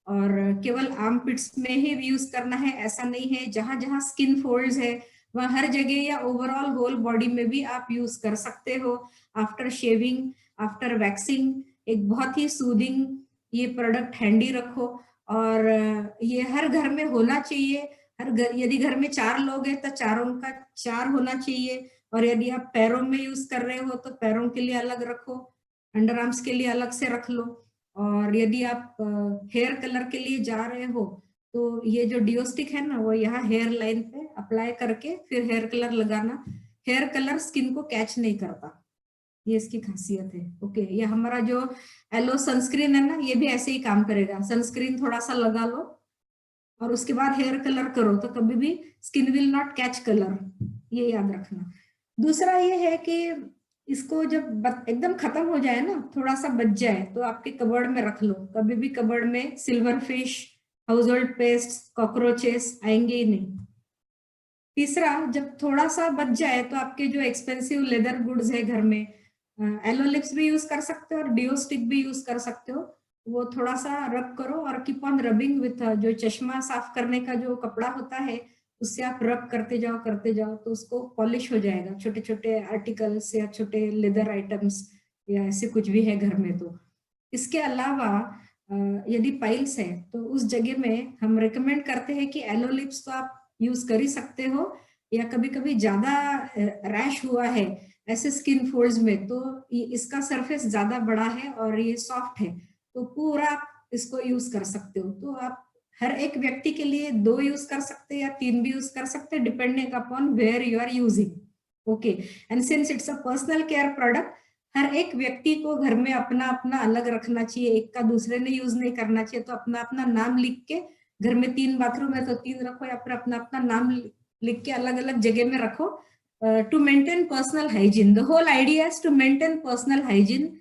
और केवल आर्म पिट्स में ही यूज करना है ऐसा नहीं है। जहां जहां स्किन फोल्ड्स है वह हर जगह या ओवरऑल होल बॉडी में भी आप यूज कर सकते हो। आफ्टर शेविंग, आफ्टर वैक्सिंग, एक बहुत ही सूदिंग ये प्रोडक्ट हैंडी रखो। और ये हर घर में होना चाहिए। हर घर, यदि घर में 4 लोग हैं तो चारों का 4 होना चाहिए। और यदि आप पैरों में यूज कर रहे हो तो पैरों के लिए अलग रखो, अंडर आर्म्स के लिए अलग से रख लो। और यदि आप हेयर कलर के लिए जा रहे हो तो ये जो डिओ स्टिक है ना वो यहाँ हेयर लाइन पे अप्लाई करके फिर हेयर कलर लगाना। हेयर कलर स्किन को कैच नहीं करता, ये इसकी खासियत है। ओके, ये हमारा जो एलो सनस्क्रीन है ना ये भी ऐसे ही काम करेगा। सनस्क्रीन थोड़ा सा लगा लो और उसके बाद हेयर कलर करो तो कभी भी skin will not catch colour, ये याद रखना। दूसरा ये है कि इसको जब एकदम खत्म हो जाए ना, थोड़ा सा बच जाए तो आपके कबर्ड में रख लो। कभी भी कबर्ड में silver fish, house hold paste, cockroaches आएंगे ही नहीं। तीसरा, जब थोड़ा सा बच जाए तो आपके जो एक्सपेंसिव लेदर गुड्स है घर में, एलो लिप्स भी यूज कर सकते हो और डिओ स्टिक भी यूज कर सकते हो, वो थोड़ा सा रब करो और कीप ऑन रबिंग विथ जो चश्मा साफ करने का जो कपड़ा होता है उससे आप रब करते जाओ तो उसको पॉलिश हो जाएगा। छोटे छोटे आर्टिकल्स या छोटे लेदर आइटम्स या ऐसे कुछ भी है घर में तो। इसके अलावा यदि पाइल्स है तो उस जगह में हम रिकमेंड करते हैं कि एलो लिप्स तो आप यूज कर ही सकते हो, या कभी कभी ज्यादा रैश हुआ है ऐसे स्किन फोल्ड्स में तो इसका सरफेस ज्यादा बड़ा है और ये सॉफ्ट है तो पूरा आप इसको यूज कर सकते हो। तो आप हर एक व्यक्ति के लिए 2 यूज कर सकते हैं या 3 भी यूज कर सकते हैं depending upon where you are using. Okay, and since it's a personal care product, हर एक व्यक्ति को घर में अपना अपना अलग रखना चाहिए, एक का दूसरे ने यूज नहीं करना चाहिए। तो अपना अपना नाम लिख के, घर में 3 बाथरूम है तो 3 रखो या फिर अपना अपना नाम लिख के अलग अलग जगह में रखो। To maintain personal hygiene, the whole idea is to maintain personal hygiene,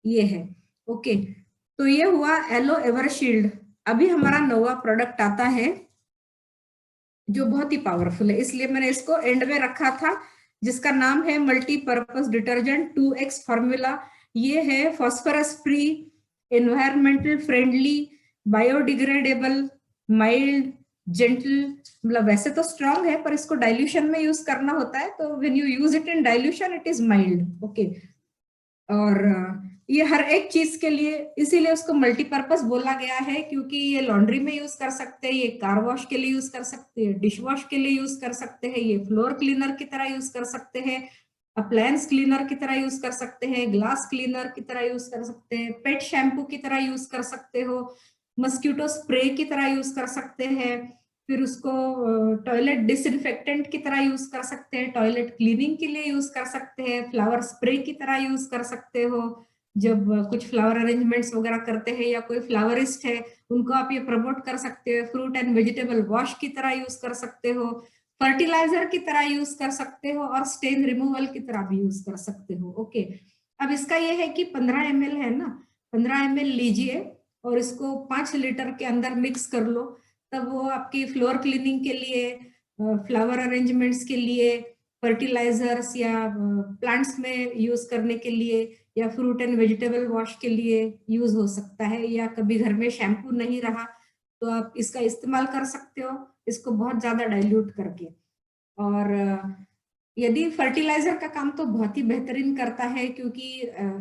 ये है। ओके, तो ये हुआ एलो एवरशील्ड। अभी हमारा नया प्रोडक्ट आता है जो बहुत ही पावरफुल है, इसलिए मैंने इसको एंड में रखा था, जिसका नाम है मल्टीपर्पज डिटर्जेंट 2X फॉर्मूला। ये है phosphorus free, environmental friendly, biodegradable, mild, gentle. मतलब वैसे तो स्ट्रॉन्ग है पर इसको डाइल्यूशन में यूज करना होता है, तो when you use it in dilution it is mild. Okay, और ये हर एक चीज के लिए, इसीलिए उसको मल्टीपर्पज बोला गया है क्योंकि ये लॉन्ड्री में यूज कर सकते हैं, ये कार वॉश के लिए यूज कर सकते हैं, डिश वॉश के लिए यूज कर सकते हैं, ये फ्लोर क्लीनर की तरह यूज कर सकते हैं, अप्लायंस क्लीनर की तरह यूज कर सकते हैं, ग्लास क्लीनर की तरह यूज कर सकते हैं, पेट शैम्पू की तरह यूज कर सकते हो, मस्क्यूटो स्प्रे की तरह यूज कर सकते हैं, फिर उसको टॉयलेट डिसइंफेक्टेंट की तरह यूज कर सकते हैं, टॉयलेट क्लीनिंग के लिए यूज कर सकते हैं, फ्लावर स्प्रे की तरह यूज कर सकते हो, जब कुछ फ्लावर अरेंजमेंट्स वगैरह करते हैं या कोई फ्लावरिस्ट है उनको आप ये प्रमोट कर सकते हो। फ्रूट एंड वेजिटेबल वॉश की तरह यूज कर सकते हो, फर्टिलाइजर की तरह यूज कर सकते हो और स्टेन रिमूवल की तरह भी यूज कर सकते हो। ओके, अब इसका ये है कि 15 ml है ना, 15 ml लीजिए और इसको 5 लीटर के अंदर मिक्स कर लो। तब वो आपकी फ्लोर क्लीनिंग के लिए, फ्लावर अरेंजमेंट्स के लिए, फर्टिलाइजर्स या प्लांट्स में यूज करने के लिए या फ्रूट एंड वेजिटेबल वॉश के लिए यूज हो सकता है। या कभी घर में शैम्पू नहीं रहा तो आप इसका इस्तेमाल कर सकते हो, इसको बहुत ज्यादा डाइल्यूट करके। और यदि फर्टिलाइजर का काम तो बहुत ही बेहतरीन करता है, क्योंकि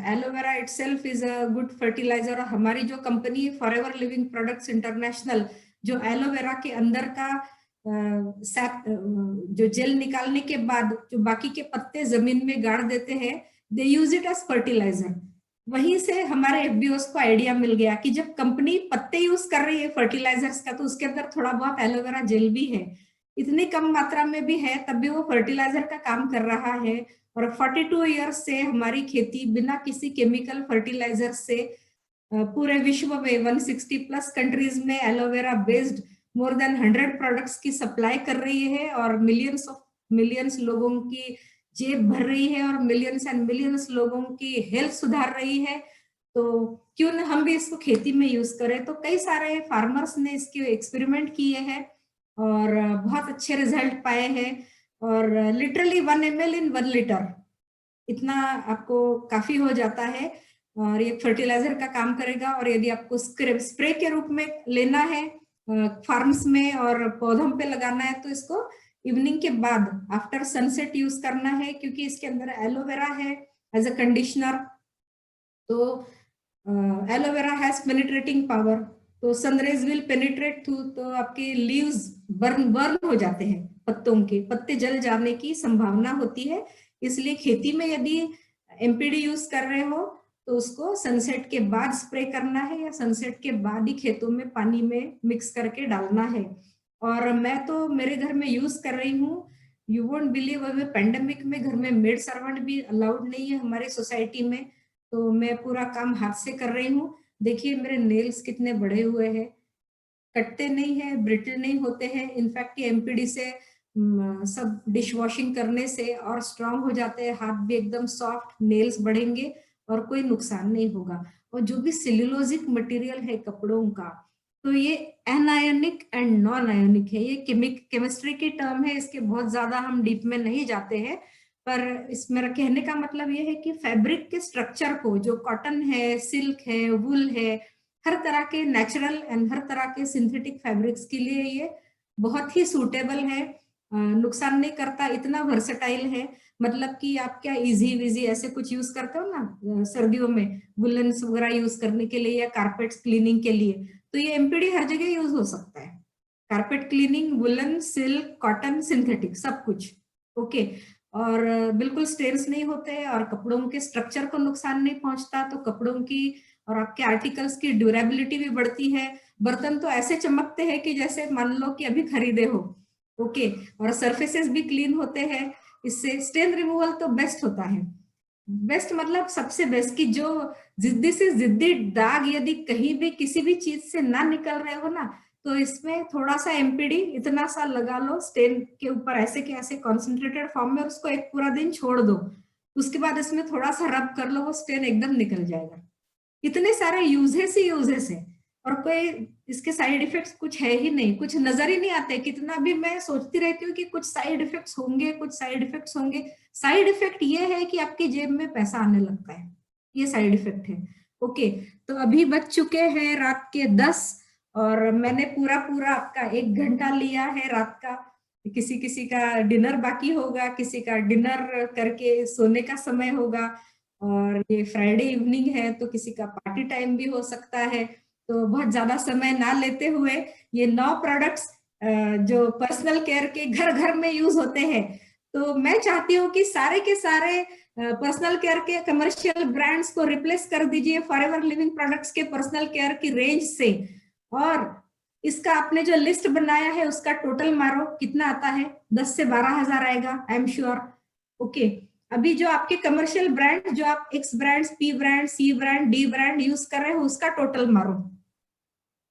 aloe vera itself is a good fertilizer. और हमारी जो company Forever Living Products International, जो एलोवेरा के अंदर का सैप, जो जेल निकालने के बाद जो बाकी के पत्ते जमीन में गाड़ देते हैं, दे यूज इट एज फर्टिलाइजर। वहीं से हमारे एफबीओस को आइडिया मिल गया कि जब कंपनी पत्ते यूज कर रही है फर्टिलाइजर्स का, तो उसके अंदर थोड़ा बहुत एलोवेरा जेल भी है, इतनी कम मात्रा में भी है, तब भी वो फर्टिलाइजर का काम कर रहा है। और 42 ईयर्स से हमारी खेती बिना किसी केमिकल फर्टिलाइजर से पूरे विश्व में 160 प्लस कंट्रीज में aloe vera based more than 100 products की सप्लाई कर रही है और मिलियंस लोगों की जेब भर रही है और मिलियंस एंड मिलियंस लोगों की हेल्थ सुधार रही है। तो क्यों न हम भी इसको खेती में यूज करें। तो कई सारे फार्मर्स ने इसके एक्सपेरिमेंट किए हैं और बहुत अच्छे रिजल्ट पाए हैं। और लिटरली 1 ml इन 1 लीटर इतना आपको काफी हो जाता है और ये फर्टिलाइजर का काम करेगा। और यदि आपको स्प्रे के रूप में लेना है फार्म्स में और पौधों पे लगाना है, तो इसको इवनिंग के बाद आफ्टर सनसेट यूज करना है, क्योंकि इसके अंदर एलोवेरा है एज अ कंडीशनर। तो एलोवेरा हैज पेनिट्रेटिंग पावर, तो सनरेज विल पेनिट्रेट थ्रू, तो आपके लीव्स बर्न हो जाते हैं, पत्तों के पत्ते जल जाने की संभावना होती है। इसलिए खेती में यदि एमपीडी यूज कर रहे हो तो उसको सनसेट के बाद स्प्रे करना है या सनसेट के बाद ही खेतों में पानी में मिक्स करके डालना है। और मैं तो मेरे घर में यूज कर रही हूँ। यू वोंट बिलीव, अभी पेंडेमिक में घर में मेड सर्वेंट भी अलाउड नहीं है हमारी सोसाइटी में, तो मैं पूरा काम हाथ से कर रही हूँ। देखिए मेरे नेल्स कितने बड़े हुए हैं, कटते नहीं है, ब्रिटल नहीं होते हैं। इनफैक्ट ये एमपीडी से सब डिश वॉशिंग करने से और स्ट्रांग हो जाते हैं, हाथ भी एकदम सॉफ्ट, नेल्स बढ़ेंगे और कोई नुकसान नहीं होगा। और जो भी सेल्यूलोजिक मटेरियल है कपड़ों का, तो ये एनायनिक एंड नॉन आयोनिक है। ये केमिस्ट्री की टर्म है, इसके बहुत ज्यादा हम डीप में नहीं जाते हैं। पर इस मेरा कहने का मतलब ये है कि फैब्रिक के स्ट्रक्चर को, जो कॉटन है, सिल्क है, वुल है, हर तरह के नेचुरल एंड हर तरह के सिंथेटिक फैब्रिक्स के लिए ये बहुत ही सूटेबल है, नुकसान नहीं करता, इतना वर्सेटाइल है। मतलब कि आप क्या इजी विजी ऐसे कुछ यूज करते हो ना सर्दियों में, वुलन्स वगैरह यूज करने के लिए या कारपेट्स क्लीनिंग के लिए, तो ये एमपीडी हर जगह यूज हो सकता है। Carpet cleaning, woollen, silk, cotton, synthetic, सब कुछ ओके। और बिल्कुल स्टेन्स नहीं होते और कपड़ों के स्ट्रक्चर को नुकसान नहीं पहुंचता, तो कपड़ों की और आपके आर्टिकल्स की ड्यूरेबिलिटी भी बढ़ती है। बर्तन तो ऐसे चमकते हैं कि जैसे मान लो कि अभी खरीदे हो, ओके। और सरफेसेस भी क्लीन होते हैं इससे। स्टेन रिमूवल तो बेस्ट होता है, बेस्ट मतलब सबसे बेस्ट, कि जो जिद्दी से जिद्दी दाग यदि कहीं भी किसी भी चीज से ना निकल रहे हो ना, तो इसमें थोड़ा सा एमपीडी इतना सा लगा लो स्टेन के ऊपर, ऐसे के ऐसे कॉन्सेंट्रेटेड फॉर्म में, उसको एक पूरा दिन छोड़ दो, उसके बाद इसमें थोड़ा सा रब कर लो, वो स्टेन एकदम निकल जाएगा। इतने सारे यूजेस है और कोई इसके साइड इफेक्ट्स कुछ है ही नहीं, कुछ नजर ही नहीं आते। कितना भी मैं सोचती रहती हूँ कि कुछ साइड इफेक्ट्स होंगे, कुछ साइड इफेक्ट्स होंगे। साइड इफेक्ट ये है कि आपकी जेब में पैसा आने लगता है, ये साइड इफेक्ट है। ओके, तो अभी बज चुके हैं रात के 10 और मैंने पूरा आपका 1 घंटा लिया है रात का। किसी किसी का डिनर बाकी होगा, किसी का डिनर करके सोने का समय होगा, और ये फ्राइडे इवनिंग है तो किसी का पार्टी टाइम भी हो सकता है। तो बहुत ज्यादा समय ना लेते हुए ये 9 प्रोडक्ट्स जो पर्सनल केयर के घर घर में यूज होते हैं, तो मैं चाहती हूँ कि सारे के सारे पर्सनल केयर के कमर्शियल ब्रांड्स को रिप्लेस कर दीजिए फॉरएवर लिविंग प्रोडक्ट्स के पर्सनल केयर की रेंज से। और इसका आपने जो लिस्ट बनाया है उसका टोटल मारो कितना आता है, 10 से 12 हजार आएगा, आई एम श्योर। ओके, अभी जो आपके कमर्शियल ब्रांड, जो आप X brand, P brand, C brand, D brand use कर रहे हो, उसका टोटल मारो,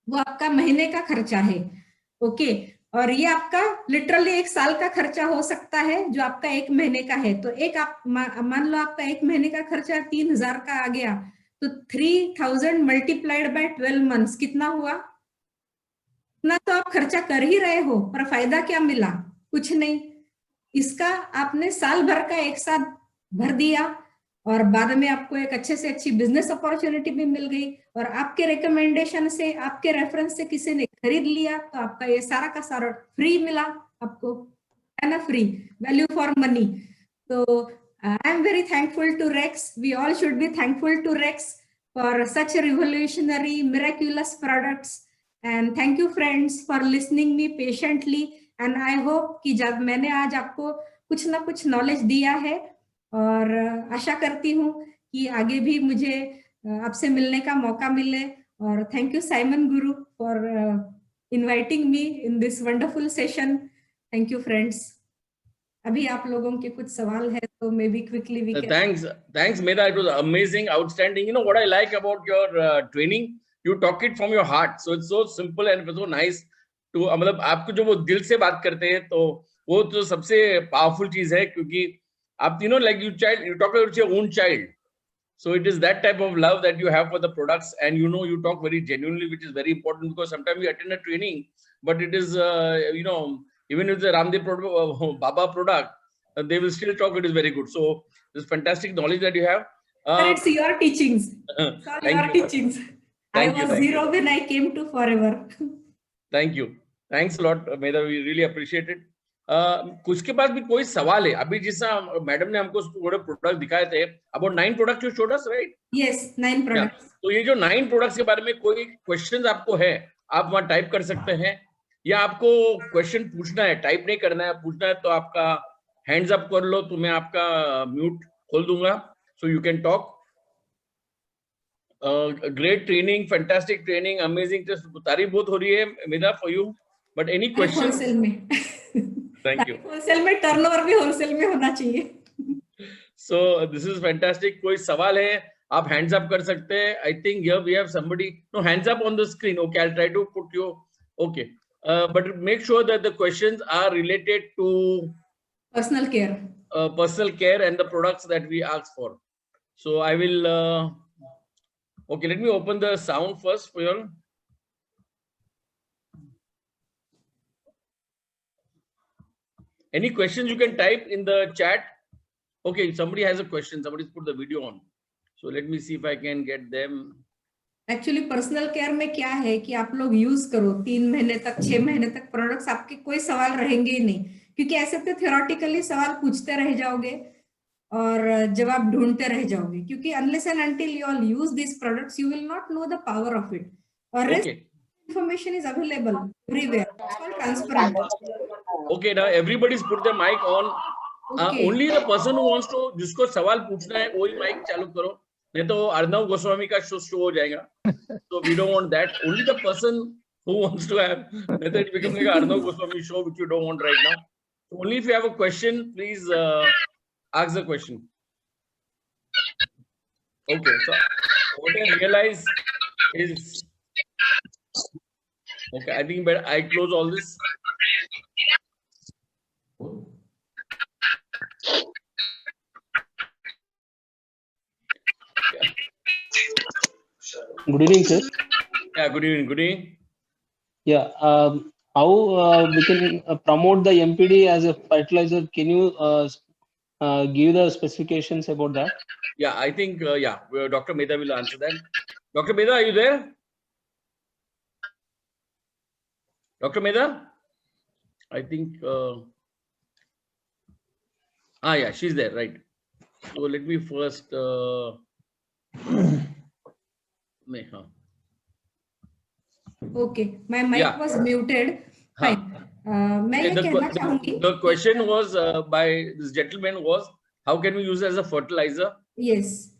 वो आपका महीने का खर्चा है। ओके, और ये आपका लिटरली 1 साल का खर्चा हो सकता है, जो आपका 1 महीने का है। तो एक आप मान लो आपका 1 महीने का खर्चा 3000 का आ गया, तो 3000 मल्टीप्लाइड बाय 12 मंथ्स कितना हुआ? इतना तो आप खर्चा कर ही रहे हो, पर फायदा क्या मिला? कुछ नहीं। इसका आपने साल भर का एक साथ भर दिया, और बाद में आपको एक अच्छे से अच्छी बिजनेस अपॉर्चुनिटी भी मिल गई, और आपके रिकमेंडेशन से, आपके रेफरेंस से किसी ने खरीद लिया, तो आपका ये सारा का सारा फ्री मिला आपको, है ना? Free value for money. तो I am very thankful to Rex. We all should be thankful to Rex for such revolutionary miraculous products. And thank you friends for listening me patiently. And I hope कि जब मैंने आज आपको कुछ ना कुछ नॉलेज दिया है, और आशा करती हूँ कि आगे भी मुझे आपसे मिलने का मौका मिले. और thank you Simon Guru for inviting me in this wonderful session. Thank you friends. अभी आप लोगों के कुछ सवाल है तो may be quickly we can. Thanks Medha, it was amazing, outstanding. You know what I like about your training, you talk it from your heart, so it's so simple and so nice to, मतलब आपको जो वो दिल से बात करते हैं, तो वो तो सबसे पावरफुल चीज है, क्योंकि आप like you talk about your own child, so it is that type of love that you have for the products, and you talk very genuinely, which is very important, because sometimes we attend a training, but it is even if the Ramdev Baba product, they will still talk, it is very good. So this fantastic knowledge that you have. It's your teachings. Your teachings. I was zero when I came to Forever. Thank you. Thanks a lot, Medha. We really appreciate it. कुछ के पास भी कोई सवाल है? अभी जिस मैडम ने हमको थोड़े प्रोडक्ट दिखाए थे, about 9 products you showed us, right? Yes, 9 products. तो ये जो 9 प्रोडक्ट्स के बारे में कोई क्वेश्चंस आपको है, आप वहां टाइप कर सकते हैं, या आपको क्वेश्चन पूछना है, टाइप नहीं करना है, पूछना है, तो आपका हैंड्स अप कर लो, तो मैं आपका म्यूट खोल दूंगा, so you can talk. Great training, fantastic training, amazing. तारीफ बहुत हो रही है मेरा for you, but any question? Wholesale में. Thank you. होलसेल में टर्नओवर भी होलसेल में होना चाहिए. So this is fantastic. कोई सवाल है आप हैंड्स अप कर सकते हैं. I think here we have somebody. No hands up on the screen. Okay, I will try to put you. Okay, but make sure that the questions are related to personal care. Personal care and the products that we ask for. So I will okay, let me open the sound first for you. Any questions you can type in the chat. Okay, somebody has a question. Somebody's put the video on, so let me see if I can get them. Actually personal care में क्या है कि आप लोग यूज करो 3 महीने तक, 6 महीने तक प्रोडक्ट्स, आपके कोई सवाल रहेंगे ही नहीं, क्योंकि ऐसे तो थ्योरेटिकली सवाल पूछते रह जाओगे और जवाब ढूंढते रह जाओगे, क्योंकि unless and until you all use this products you will not know the power of it. और information is available everywhere. It's all transparent. Okay, now everybody's put their mic on. Okay. Only the person who wants to, जिसको सवाल पूछना है, वही माइक चालू करो, नहीं तो अर्नव गोस्वामी का शो हो जाएगा. So we don't want that. Only the person who wants to have, नहीं तो it becomes like Arnav Goswami show, which you don't want right now. So only if you have a question, please ask the question. Okay, so what I realize is, okay, I think better I close all this. Good evening, sir. Yeah, good evening. Good evening. Yeah, how we can promote the MPD as a fertilizer? Can you give the specifications about that? Yeah, I think yeah, Dr. Medha will answer that. Dr. Medha, are you there? Dr. Medha? I think. Yeah, she's there, right? So let me first. Okay, my mic was muted. Fine. मैं ये कहना चाहूंगी. The question was by this gentleman was, how can we use it as a fertilizer? Yes.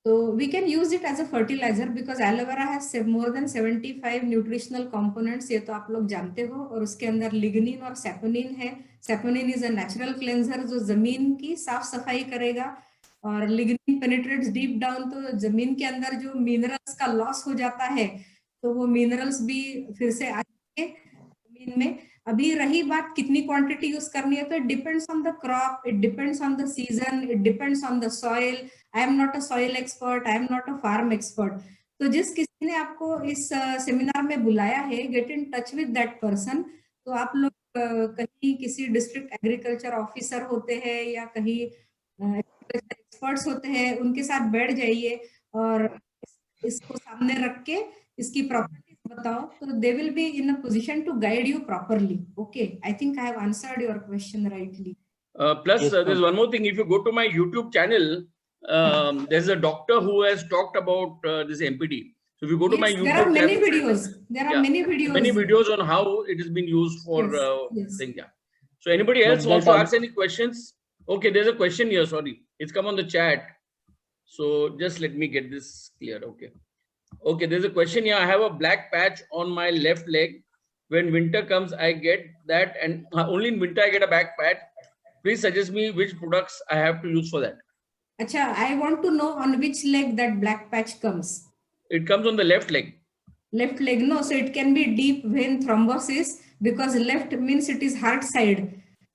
So we can use it as a fertilizer because aloe vera has more than 75 nutritional components. ये तो आप लोग जानते हो. और उसके अंदर लिग्निन और सैपोनिन है. Saponin is a natural cleanser जो जमीन की साफ सफाई करेगा. और लिग्निन पेनिट्रेट्स डीप डाउन, तो जमीन के अंदर जो मिनरल्स का लॉस हो जाता है तो वो मिनरल्स भी फिर से आएंगे जमीन में. अभी रही बात कितनी क्वांटिटी यूज करनी है, तो it depends on the crop, it depends on the season, it depends on the soil. I am not a soil expert, I am not a farm expert. तो जिस किसी ने आपको इस सेमिनार में बुलाया है, get in touch with that person. तो आप लोग कहीं किसी डिस्ट्रिक्ट एग्रीकल्चर ऑफिसर होते हैं या कहीं एक्सपर्ट्स होते हैं, उनके साथ बैठ जाइए और इसको सामने रख के इसकी प्रॉपर्टीज बताओ, तो they will be in a position to guide you properly. Okay, I think I have answered your question rightly. Plus, Yes, there's one more thing. If you go to my YouTube channel, there's a doctor who has talked about this MPD. So if you go to my Yes, YouTube there are many channel, videos. There are Yeah, many videos. many videos on how it has been used for Yes. thing. Yeah. So anybody But else that wants to al- ask any questions? Okay, there's a question here. Sorry, it's come on the chat. So just let me get this clear. Okay. Okay, there's a question here. I have a black patch on my left leg. When winter comes, I get that, and only in winter I get a back patch. Please suggest me which products I have to use for that. Acha, I want to know on which leg that black patch comes. It comes on the left leg. Left leg, no. So it can be deep vein thrombosis because left means it is heart side.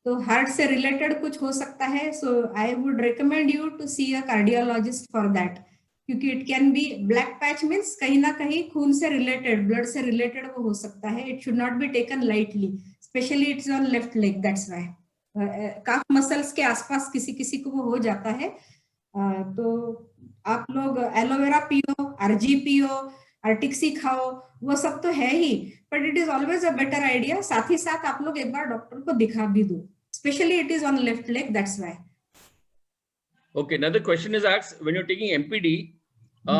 तो हार्ट से रिलेटेड कुछ हो सकता है. So I would recommend you to see a cardiologist for that, क्योंकि it can be black patch means कहीं ना कहीं खून से रिलेटेड, ब्लड से रिलेटेड वो हो सकता है. It should not be taken lightly, specially it's on left leg. That's why calf muscles के आसपास किसी किसी को वो हो जाता है. तो आप लोग एलोवेरा पियो, आरजी पियो, आर्टिक्सी खाओ, वो सब तो है ही, but it is always a better idea. साथ ही साथ आप लोग एक बार डॉक्टर को दिखा भी दो, specially it is on left leg. That's why. Okay, another question is asked, when you're taking MPD,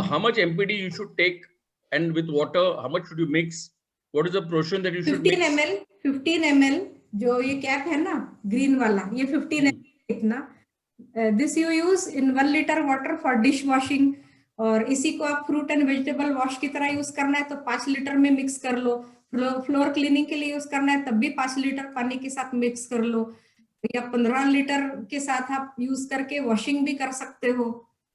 how much MPD you should take, and with water, how much should you mix? What is the portion that you should 15 mix? ml, 15 ml जो ये कैप है ना ग्रीन वाला, ये 15 ml इतना. This you use in 1 liter water for dish washing. और इसी को आप फ्रूट एंड वेजिटेबल वॉश की तरह यूज करना है तो 5 लीटर में मिक्स कर लो. फ्लोर क्लीनिंग के लिए यूज करना है तब भी 5 लीटर पानी के साथ मिक्स कर लो, या 15 लीटर के साथ आप यूज करके वॉशिंग भी कर सकते हो.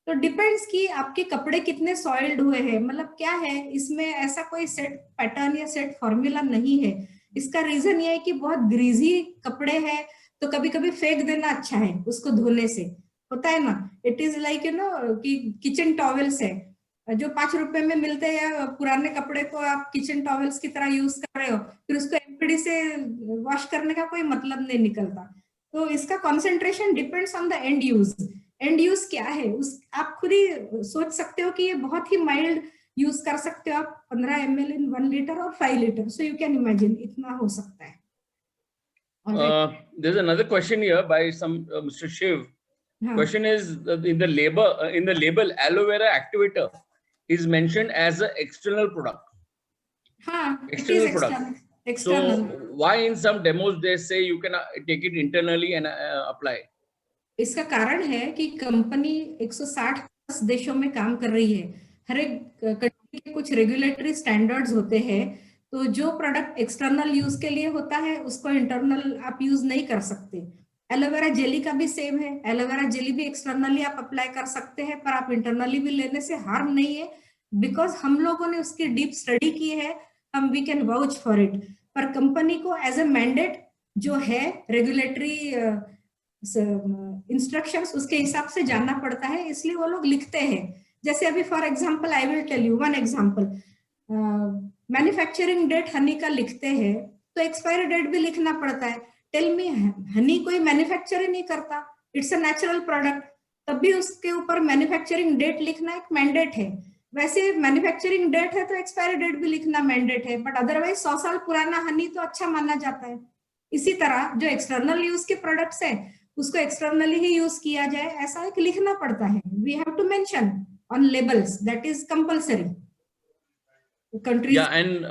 तो डिपेंड्स कि आपके कपड़े कितने सॉइल्ड हुए हैं, मतलब क्या है इसमें ऐसा कोई सेट पैटर्न या सेट फॉर्मूला नहीं है. इसका रीजन ये है कि बहुत ग्रीजी कपड़े हैं तो कभी कभी फेंक देना अच्छा है उसको धोने से, होता है ना. It is like you know कि किचन टॉवेल्स है जो 5 रुपए में मिलते हैं, पुराने कपड़े को आप किचन टॉवेल्स की तरह यूज कर रहे हो, फिर उसको एमपीडी से वॉश करने का कोई मतलब नहीं निकलता. तो इसका concentration depends on the end use. And use क्या है उस आप खुद ही सोच सकते हो कि ये बहुत ही माइल्ड यूज कर सकते हो आप 15 ml इन 1 लीटर और 5 litre. So you can imagine इतना हो सकता है. There's another question here by some Mr. Shiv. Question is in the label aloe vera activator is mentioned as an external product. External product. External. So why in some demos they say you can take it internally and apply? इसका कारण है कि कंपनी 160 देशों में काम कर रही है. हर एक कंट्री के कुछ रेगुलेटरी स्टैंडर्ड्स होते हैं, तो जो प्रोडक्ट एक्सटर्नल यूज के लिए होता है उसको इंटरनल आप यूज नहीं कर सकते. एलोवेरा जेली का भी सेम है. एलोवेरा जेली भी एक्सटर्नली आप अप्लाई कर सकते हैं, पर आप इंटरनली भी लेने से हार्म नहीं है, बिकॉज हम लोगों ने उसकी डीप स्टडी की है. हम we can vouch for it. पर कंपनी को एज अ मैंडेट जो है रेगुलेटरी इंस्ट्रक्शंस उसके हिसाब से जानना पड़ता है, इसलिए वो लोग लिखते हैं. जैसे अभी for example I will tell you one example. Manufacturing date honey का लिखते हैं तो एक्सपायरी डेट भी लिखना पड़ता है. टेल मी, हनी कोई मैन्युफैक्चर ही नहीं करता, इट्स अ नेचुरल प्रोडक्ट, तब भी उसके ऊपर मैन्युफैक्चरिंग डेट लिखना एक मैंडेट है. वैसे मैन्युफैक्चरिंग डेट है तो एक्सपायरी डेट भी लिखना मैंडेट है, बट अदरवाइज 100 साल पुराना हनी तो अच्छा माना जाता है. इसी तरह जो एक्सटर्नल यूज के प्रोडक्ट्स है उसको एक्सटर्नली ही यूज किया जाए ऐसा एक लिखना पड़ता है. We have to mention on labels, that is compulsory. Countries. Yeah, and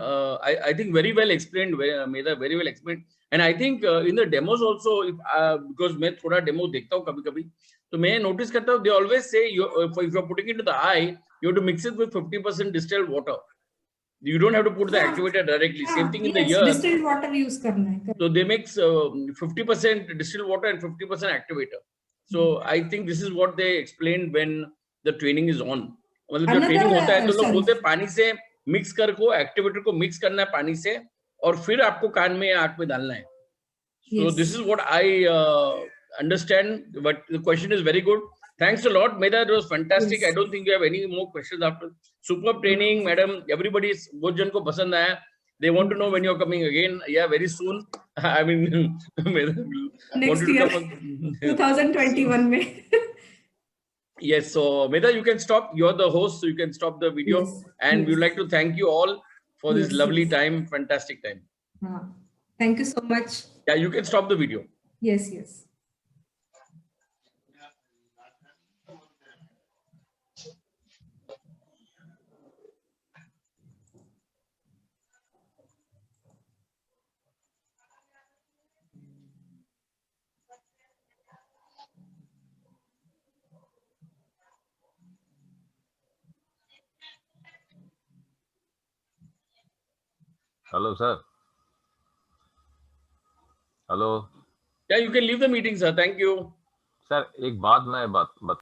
I think very well explained, Medha, very well explained. And I think in the demos also, if because मैं थोड़ा demo देखता हूँ कभी-कभी, तो मैं notice करता हूँ, they always say if you're putting it to the eye, you have to mix it with 50% distilled water. You don't have to put the हाँ, activator directly. Same thing in the yes, ear. distilled water use करना है. So they mix 50% distilled water and 50% activator. So I think this is what they explained when the training is on. मतलब जब ट्रेनिंग होता है तो लोग बोलते हैं पानी से मिक्स कर को एक्टिवेटर को मिक्स करना है पानी से और फिर आपको कान में या आंख में डालना है. So this is what I understand, but the question is very good. Thanks a lot, Medha. It was fantastic. Yes. I don't think you have any more questions after. Superb training, madam. Everybody is बहुत जन को पसंद आया. They want to know when you're coming again. Yeah, very soon. I mean, Next year, 2021 में. Yes. So, Medha, you can stop. You're the host, so you can stop the video. Yes, And yes. we would like to thank you all for this Yes, lovely yes. time, fantastic time. Thank you so much. Yeah, you can stop the video. Yes, yes. Hello sir. Hello Yeah, you can leave the meeting, sir. Thank you. Sir, एक बात मैं